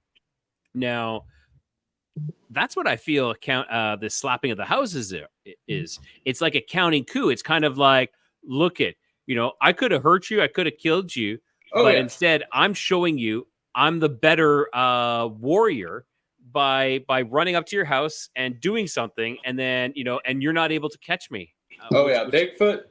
Now, that's what I feel the slapping of the houses is. It's like a counting coup. It's kind of like, look at, you know, I could have hurt you, I could have killed you, but instead I'm showing you I'm the better warrior by running up to your house and doing something, and then, you know, and you're not able to catch me. Bigfoot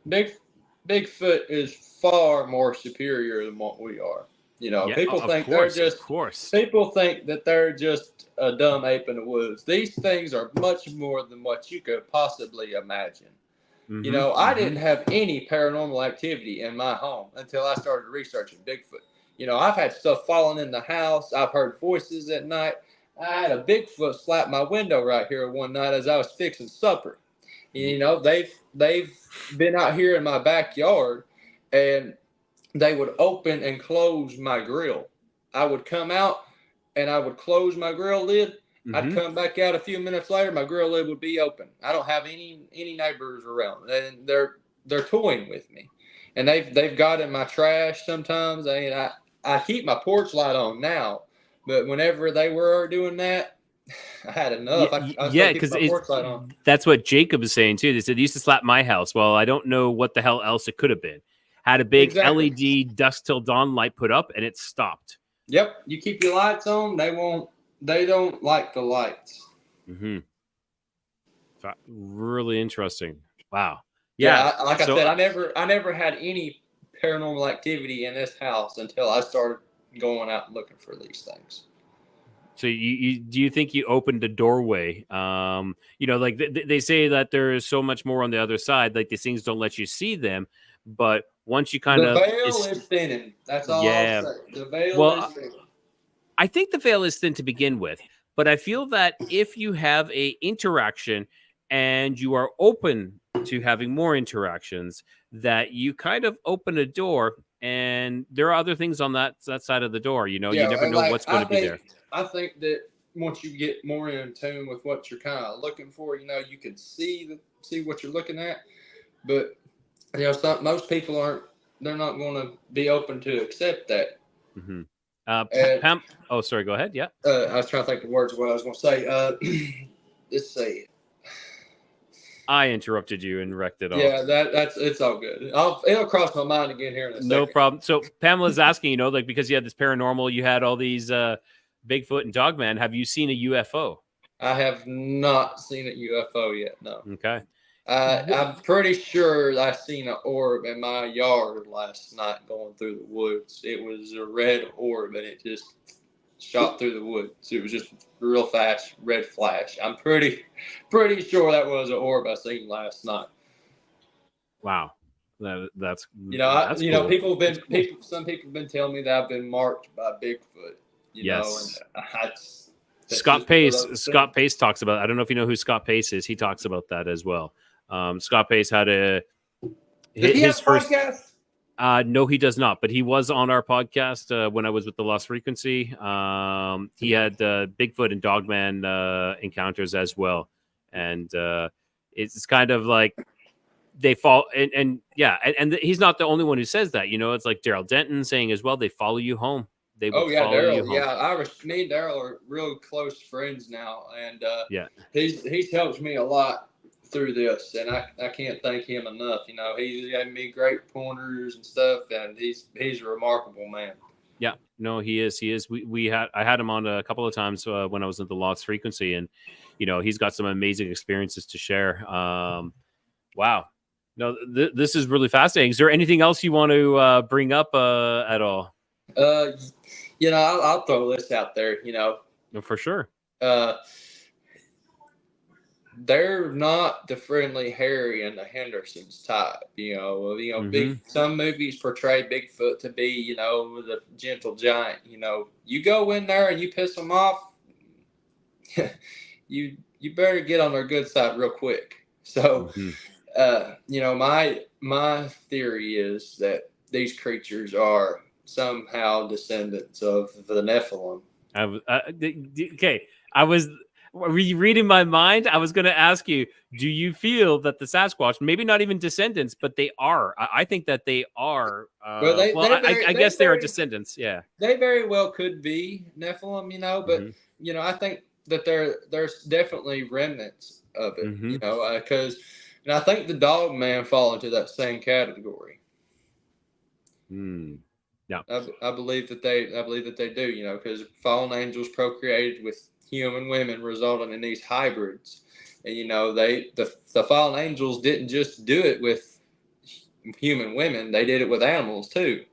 is far more superior than what we are. You know, people think that they're just a dumb ape in the woods. These things are much more than what you could possibly imagine. You know, I didn't have any paranormal activity in my home until I started researching Bigfoot. I've had stuff falling in the house. I've heard voices at night. I had a Bigfoot slap my window right here one night as I was fixing supper. They've been out here in my backyard, and they would open and close my grill. I would come out and I would close my grill lid. I'd come back out a few minutes later, my grill lid would be open. I don't have any neighbors around, and they're toying with me, and they've got in my trash sometimes. I keep my porch light on now, but whenever they were doing that, I had enough. Yeah, because that's what Jacob is saying too. They said they used to slap my house. Well, I don't know what the hell else it could have been. Had a big LED dusk till dawn light put up, and it stopped. Yep, you keep your lights on. They don't like the lights. Really interesting. Wow. Yeah, I said, I never had any paranormal activity in this house until I started going out and looking for these things. So do you think you opened a doorway? Like they say that there is so much more on the other side. Like these things don't let you see them, but once you kind of the veil is thinning. That's all I'll say. The veil is thinning. I think the veil is thin to begin with, but I feel that if you have a interaction and you are open to having more interactions, that you kind of open a door, and there are other things on that side of the door. You never know what's going to be there. I think that once you get more in tune with what you're kind of looking for, you can see what you're looking at. But most people they're not going to be open to accept that. Pam, sorry, go ahead. Yeah. I was trying to think the words of what I was going to say. Let's see. I interrupted you and wrecked it all. Yeah, it's all good. It'll cross my mind again here in a second. No problem. So Pamela's asking, because you had this paranormal, you had all these Bigfoot and Dogman. Have you seen a UFO? I have not seen a UFO yet. No. Okay. I'm pretty sure I seen an orb in my yard last night going through the woods. It was a red orb, and it just shot through the woods. It was just real fast, red flash. I'm pretty sure that was an orb I seen last night. Wow, that's that's cool. Some people have been telling me that I've been marked by Bigfoot. Yes. And Scott Pace talks about. I don't know if you know who Scott Pace is. He talks about that as well. Scott Pace had his first podcast. No, he does not. But he was on our podcast when I was with the Lost Frequency. He had Bigfoot and Dogman encounters as well, and it's kind of like they fall and he's not the only one who says that. It's like Daryl Denton saying as well. They follow you home. They follow you home. Yeah, me and Daryl are real close friends now, and he's helped me a lot through this, and I can't thank him enough. He's given me great pointers and stuff, and he's a remarkable man. Yeah, no, he is. I had him on a couple of times when I was at the Lost Frequency, and he's got some amazing experiences to share. Wow, no, this is really fascinating. Is there anything else you want to bring up at all? I'll throw this out there. For sure. They're not the friendly Harry and the Hendersons type. Some movies portray Bigfoot to be, the gentle giant. You go in there and you piss them off, you better get on their good side real quick. So, my theory is that these creatures are somehow descendants of the Nephilim. Okay, were you reading my mind? I was going to ask you, do you feel that the Sasquatch, maybe not even descendants, but they are? I think that they are. I guess they are descendants. Yeah, they very well could be Nephilim, but I think that there's definitely remnants of it, because, and I think the Dogman fall into that same category. Yeah, I believe that they do, because fallen angels procreated with human women, resulting in these hybrids, and the fallen angels didn't just do it with human women; they did it with animals too.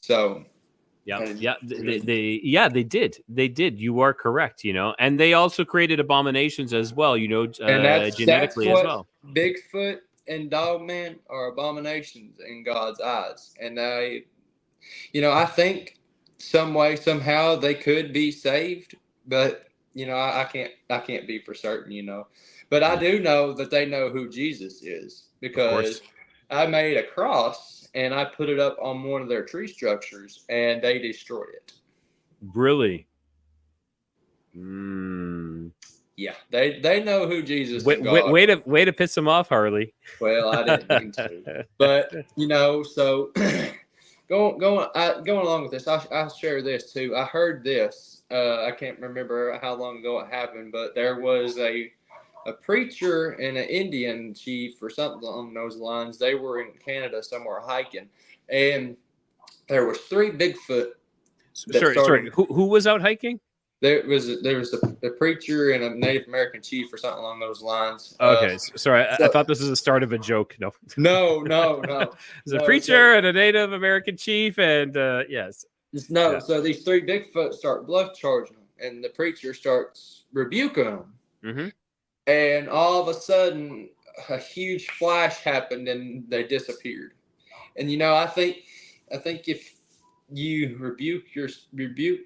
So, they did. You are correct. And they also created abominations as well. And genetically that's as well. Bigfoot and Dogman are abominations in God's eyes, and I think some way, somehow they could be saved, but I can't be for certain. But I do know that they know who Jesus is Of course. because I made a cross and I put it up on one of their tree structures and they destroyed it. Really? Yeah, they know who Jesus Wait, and God. way to piss him off, Harley. Well, I didn't mean to, but so going along with this, I'll share this too. I heard this. I can't remember how long ago it happened, but there was a preacher and an Indian chief or something along those lines. They were in Canada somewhere hiking, and there was 3 Bigfoot. Sorry. Who was out hiking? There was a preacher and a Native American chief or something along those lines. Okay, sorry. I thought this was the start of a joke. No. No. There's a preacher and a Native American chief, and yes. No, Yeah. so these 3 Bigfoot start bluff charging them, and the preacher starts rebuking them. Mm-hmm. And all of a sudden, a huge flash happened, and they disappeared. And I think if you rebuke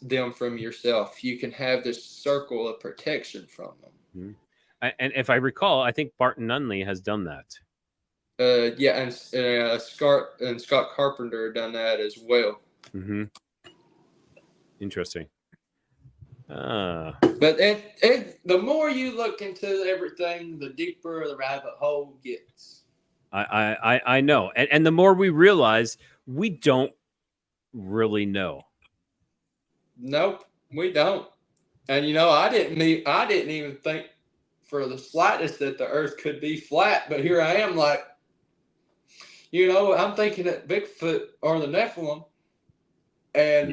them from yourself, you can have this circle of protection from them. Mm-hmm. And if I recall, I think Barton Nunley has done that. Yeah, and Scott Carpenter done that as well. Mm-hmm. Interesting. But the more you look into everything, the deeper the rabbit hole gets. I know, and the more we realize we don't really know. Nope, we don't. And I didn't even think for the slightest that the Earth could be flat. But here I am, like, I'm thinking that Bigfoot or the Nephilim, and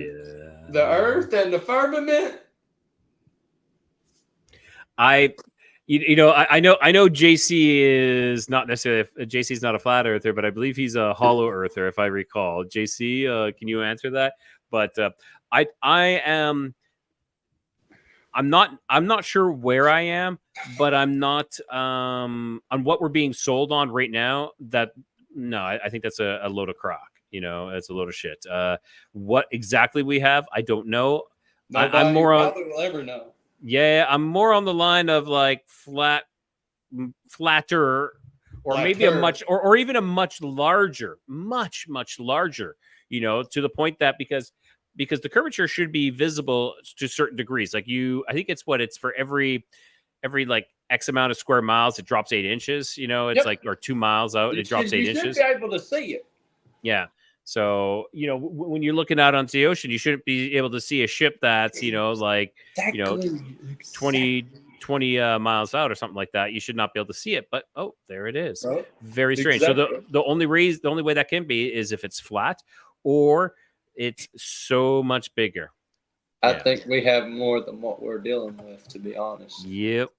the Earth and the firmament. I know JC is not necessarily JC's not a flat earther, but I believe he's a hollow earther, if I recall. JC, can you answer that? But I'm not sure where I am, but I'm not on what we're being sold on right now. I think that's a load of crock. It's a load of shit. What exactly we have, I don't know. I'm more on. Nobody will ever know. Yeah, I'm more on the line of like flatter, or maybe a much, or even a much larger, much larger. To the point that because the curvature should be visible to certain degrees. Like I think it's for every like X amount of square miles, it drops 8 inches. It's like, or 2 miles out, it drops 8 inches. You should be able to see it. Yeah. So, when you're looking out onto the ocean, you shouldn't be able to see a ship that's, like, 20 miles out or something like that. You should not be able to see it. But, there it is. Oh, very strange. Exactly. So the only way that can be is if it's flat or it's so much bigger. I think we have more than what we're dealing with, to be honest. Yep.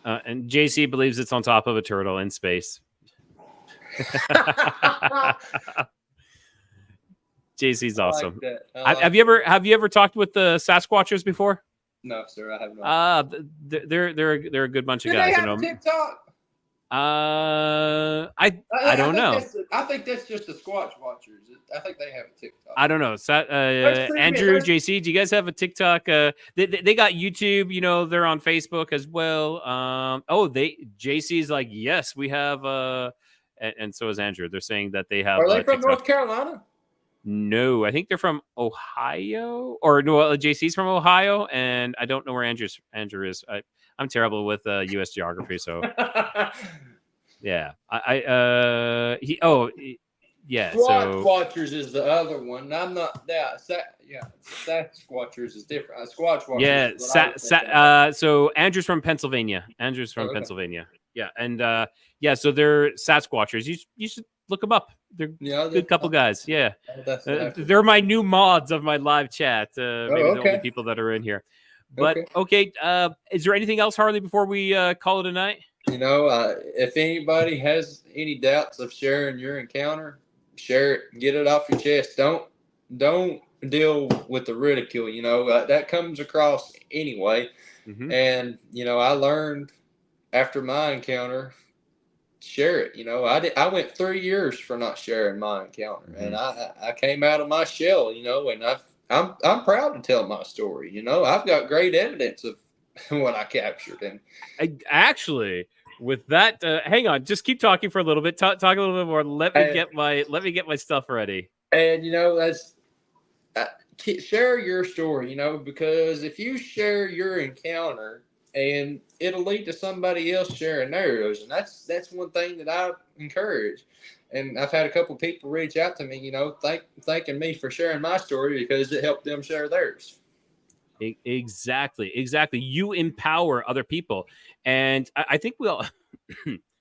And JC believes it's on top of a turtle in space. JC's awesome. Have you ever talked with the Sasquatchers before? No, sir, I have not. They're a good bunch of guys. Do they have TikTok? I don't know. I think that's just the Squatch Watchers. I think they have a TikTok. I don't know. Andrew, JC, do you guys have a TikTok? They got YouTube. They're on Facebook as well. JC's like, yes, we have. And so is Andrew. They're saying that they have. Are they from TikTok. North Carolina? No, I think they're from Ohio. Or no, JC's from Ohio, and I don't know where Andrew is. I'm terrible with U.S. geography, so yeah. Squatch Watchers is the other one. I'm not that. Sasquatchers is different. Squatch Watchers. Yeah. So Andrew's from Pennsylvania. Pennsylvania. Yeah, and so they're Sasquatchers. You should look them up. They're good couple guys. Yeah, they're my new mods of my live chat. Maybe the only people that are in here. But okay, is there anything else, Harley, before we call it a night? If anybody has any doubts of sharing your encounter, share it. Get it off your chest. Don't deal with the ridicule. That comes across anyway. Mm-hmm. And I learned after my encounter share it. You know, I went 3 years for not sharing my encounter, and I came out of my shell. You know, and I'm proud to tell my story. You know, I've got great evidence of what I captured, and actually, with that, hang on, just keep talking for a little bit. Talk a little bit more. Let me get my stuff ready. And you know, that's share your story. You know, because if you share your encounter, and it'll lead to somebody else sharing theirs, and that's one thing that I encourage. And I've had a couple people reach out to me, you know, thanking me for sharing my story because it helped them share theirs. Exactly. You empower other people, and I think we all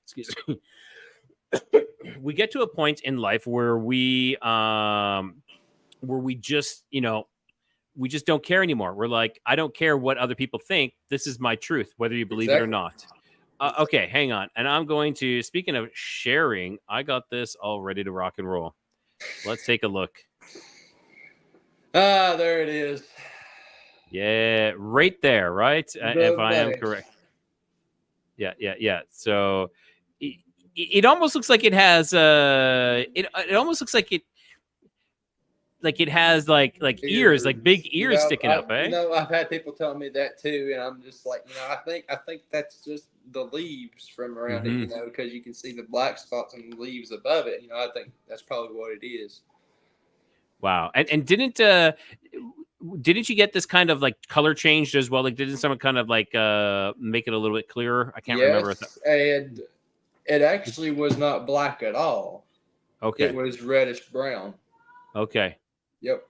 excuse me. We get to a point in life where we just, you know, we just don't care anymore. We're like, I don't care what other people think. This is my truth, whether you believe it or not. Okay, hang on. And I'm going to, speaking of sharing, I got this all ready to rock and roll. Let's take a look. There it is. Yeah, right there, right? If I am correct. Yeah. So it almost looks like it has it almost looks like it has like ears, like big ears sticking up, eh? You know, I've had people tell me that too, and I'm just like, you know, I think that's just the leaves from around it, you know, because you can see the black spots and the leaves above it. You know, I think that's probably what it is. Wow. And didn't you get this kind of like color changed as well? Like, didn't someone kind of like make it a little bit clearer? I can't remember. And it actually was not black at all. Okay. It was reddish brown. Okay. Yep.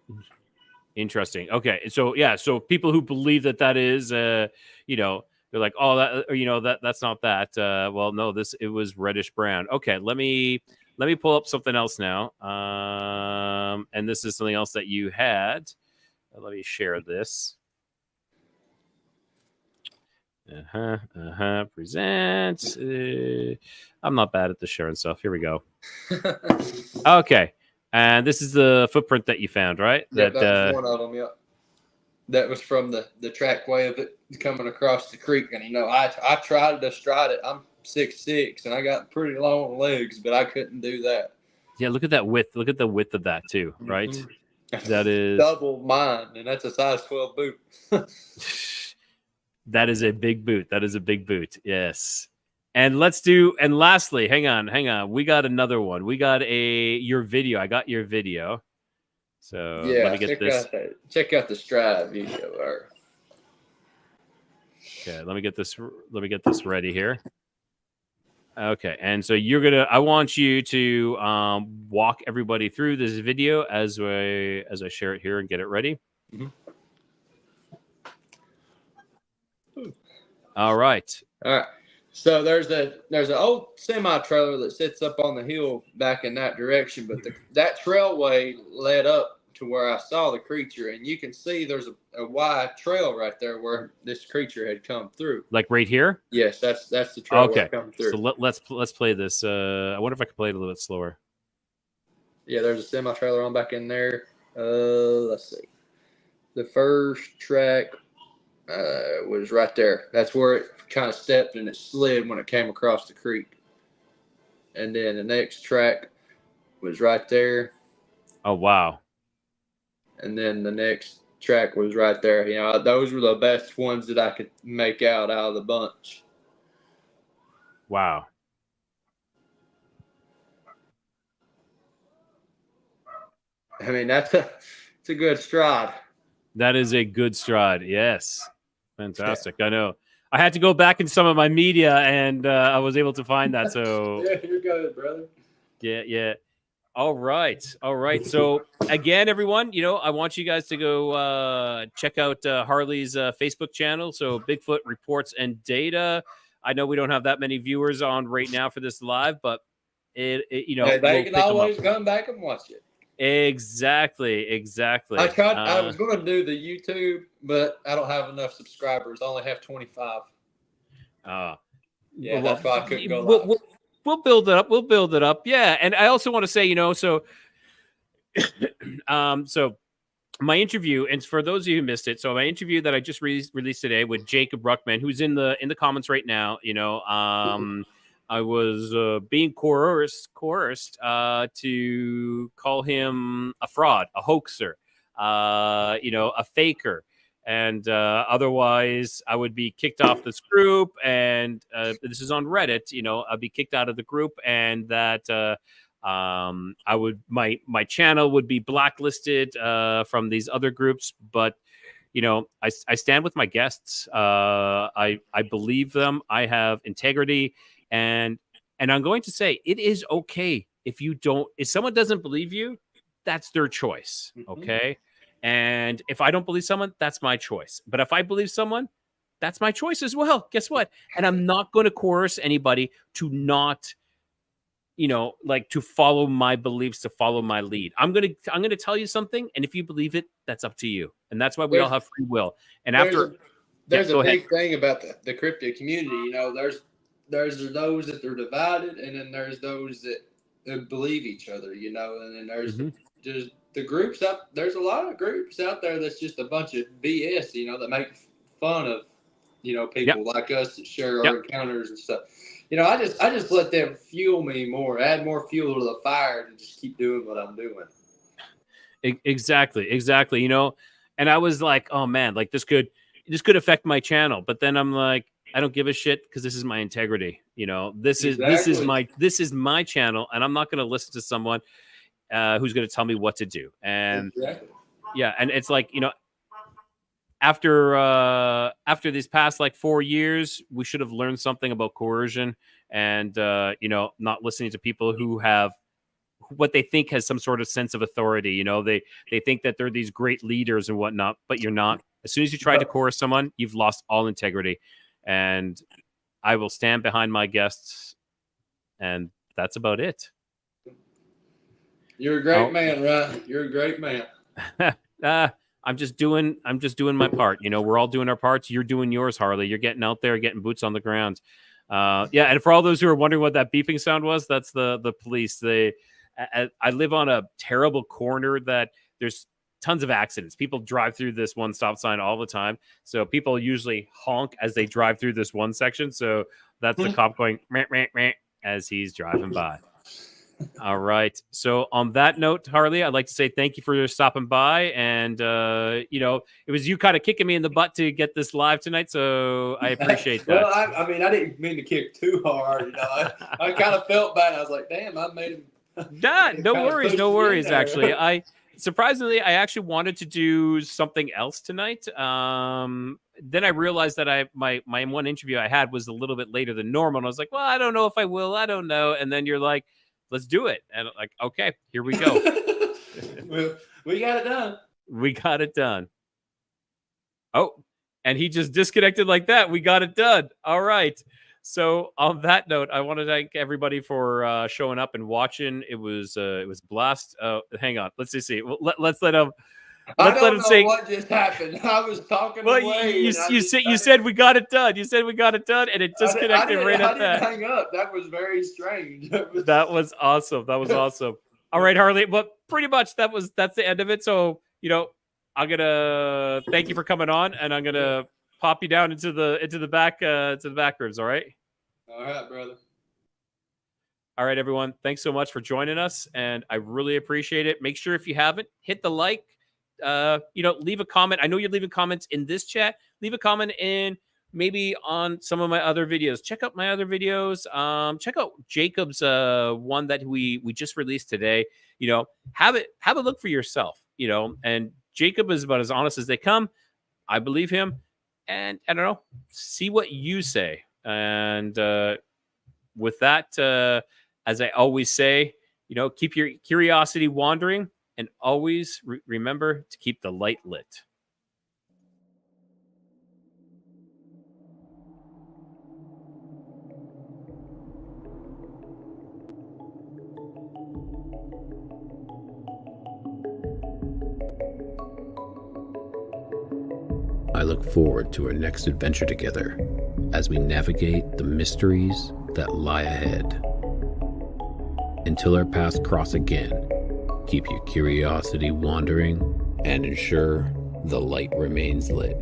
Interesting. Okay. So yeah. So people who believe that is, you know, they're like, oh, that, or, you know, that's not that. Well, no, it was reddish brown. Okay. Let me pull up something else now. And this is something else that you had. Let me share this. Present. I'm not bad at the sharing stuff. Here we go. Okay. And this is the footprint that you found, right? Yeah, that's one of them, yeah. That was from the trackway of it coming across the creek. And, you know, I tried to stride it. I'm 6'6", and I got pretty long legs, but I couldn't do that. Yeah, look at that width. Look at the width of that, too, right? That is... double mine, and that's a size 12 boot. That is a big boot. That is a big boot, yes. And lastly, hang on. We got another one. We got your video. I got your video. So yeah, let me get this. Check out the stride video. Okay, let me get this ready here. Okay, and so I want you to walk everybody through this video as I share it here and get it ready. Mm-hmm. All right. So there's an old semi trailer that sits up on the hill back in that direction, but that trailway led up to where I saw the creature, and you can see there's a wide trail right there where this creature had come through. Like right here? Yes, that's the trailway coming through. So let's play this. I wonder if I can play it a little bit slower. Yeah, there's a semi trailer on back in there. Let's see. The first track was right there. That's where it kind of stepped and it slid when it came across the creek. And then the next track was right there. Oh, wow. And then the next track was right there. You know, those were the best ones that I could make out of the bunch. Wow. I mean, it's a good stride. That is a good stride. Yes. Fantastic. I know. I had to go back in some of my media and I was able to find that. So yeah, you're good, brother. Yeah. All right. So again, everyone, you know, I want you guys to go check out Harley's Facebook channel. So Bigfoot Reports and Data. I know we don't have that many viewers on right now for this live, but it you know, they can always come back and watch it. Exactly. I was going to do the YouTube, but I don't have enough subscribers. I only have 25. Yeah, that's why I couldn't go live. We'll build it up. Yeah. And I also want to say, you know, so so my interview, and for those of you who missed it, so my interview that I just released today with Jacob Ruckman, who's in the comments right now, you know, I was being coerced to call him a fraud, a hoaxer, a faker. And otherwise, I would be kicked off this group. And this is on Reddit. I'd be kicked out of the group, and that I would my channel would be blacklisted from these other groups. But I stand with my guests. I believe them. I have integrity, and I'm going to say it is okay if someone doesn't believe you, that's their choice. Okay. And if I don't believe someone, that's my choice. But if I believe someone, that's my choice as well. Guess what? And I'm not going to coerce anybody to not, to follow my beliefs, to follow my lead. I'm going to tell you something. And if you believe it, that's up to you. And that's why we all have free will. And there's a big thing about the cryptid community. There's those that are divided, and then there's those that believe each other, and then there's just the groups out. There's a lot of groups out there that's just a bunch of BS, that make fun of, people like us that share our encounters and stuff. I just let them fuel me more, add more fuel to the fire to just keep doing what I'm doing. Exactly. And I was like, oh man, like this could affect my channel. But then I'm like, I don't give a shit because this is my integrity. This is my channel, and I'm not going to listen to someone who's going to tell me what to do. And and it's like, after these past like 4 years, we should have learned something about coercion and not listening to people who have what they think has some sort of sense of authority. They think that they're these great leaders and whatnot, but you're not. As soon as you try to coerce someone, you've lost all integrity. And I will stand behind my guests, and that's about it. You're a great man, Ryan. You're a great man. I'm just doing my part. We're all doing our parts. You're doing yours, Harley. You're getting out there, getting boots on the ground. And for all those who are wondering what that beeping sound was, that's the police. I live on a terrible corner that there's tons of accidents. People drive through this one stop sign all the time. So people usually honk as they drive through this one section. So that's the cop going meh, meh, meh, as he's driving by. All right. So on that note, Harley, I'd like to say thank you for stopping by. And, it was you kind of kicking me in the butt to get this live tonight. So I appreciate that. Well, I didn't mean to kick too hard. I kind of felt bad. I was like, damn, I made him. No worries. Actually, I actually wanted to do something else tonight. Then I realized that my one interview I had was a little bit later than normal. And I was like, well, I don't know if I will. I don't know. And then you're like, let's do it. And I'm like, okay, here we go. we got it done. We got it done. Oh, and he just disconnected like that. We got it done. All right. So on that note, I want to thank everybody for showing up and watching. It was blast. Hang on, let's just see. Let's let him. Let's let him say what just happened. I was talking well, away. You said we got it done. You said we got it done, and it disconnected right at that. Hang up. That was very strange. That was awesome. All right, Harley. But pretty much that's the end of it. So I'm gonna thank you for coming on, and I'm gonna pop you down into the back rooms. All right. All right, brother. All right, everyone. Thanks so much for joining us, and I really appreciate it. Make sure if you haven't, hit the like. Leave a comment. I know you're leaving comments in this chat. Leave a comment in maybe on some of my other videos. Check out my other videos. Check out Jacob's one that we just released today. Have a look for yourself. And Jacob is about as honest as they come. I believe him. And I don't know, see what you say. And with that, as I always say, keep your curiosity wandering and always remember to keep the light lit. I look forward to our next adventure together as we navigate the mysteries that lie ahead. Until our paths cross again, keep your curiosity wandering and ensure the light remains lit.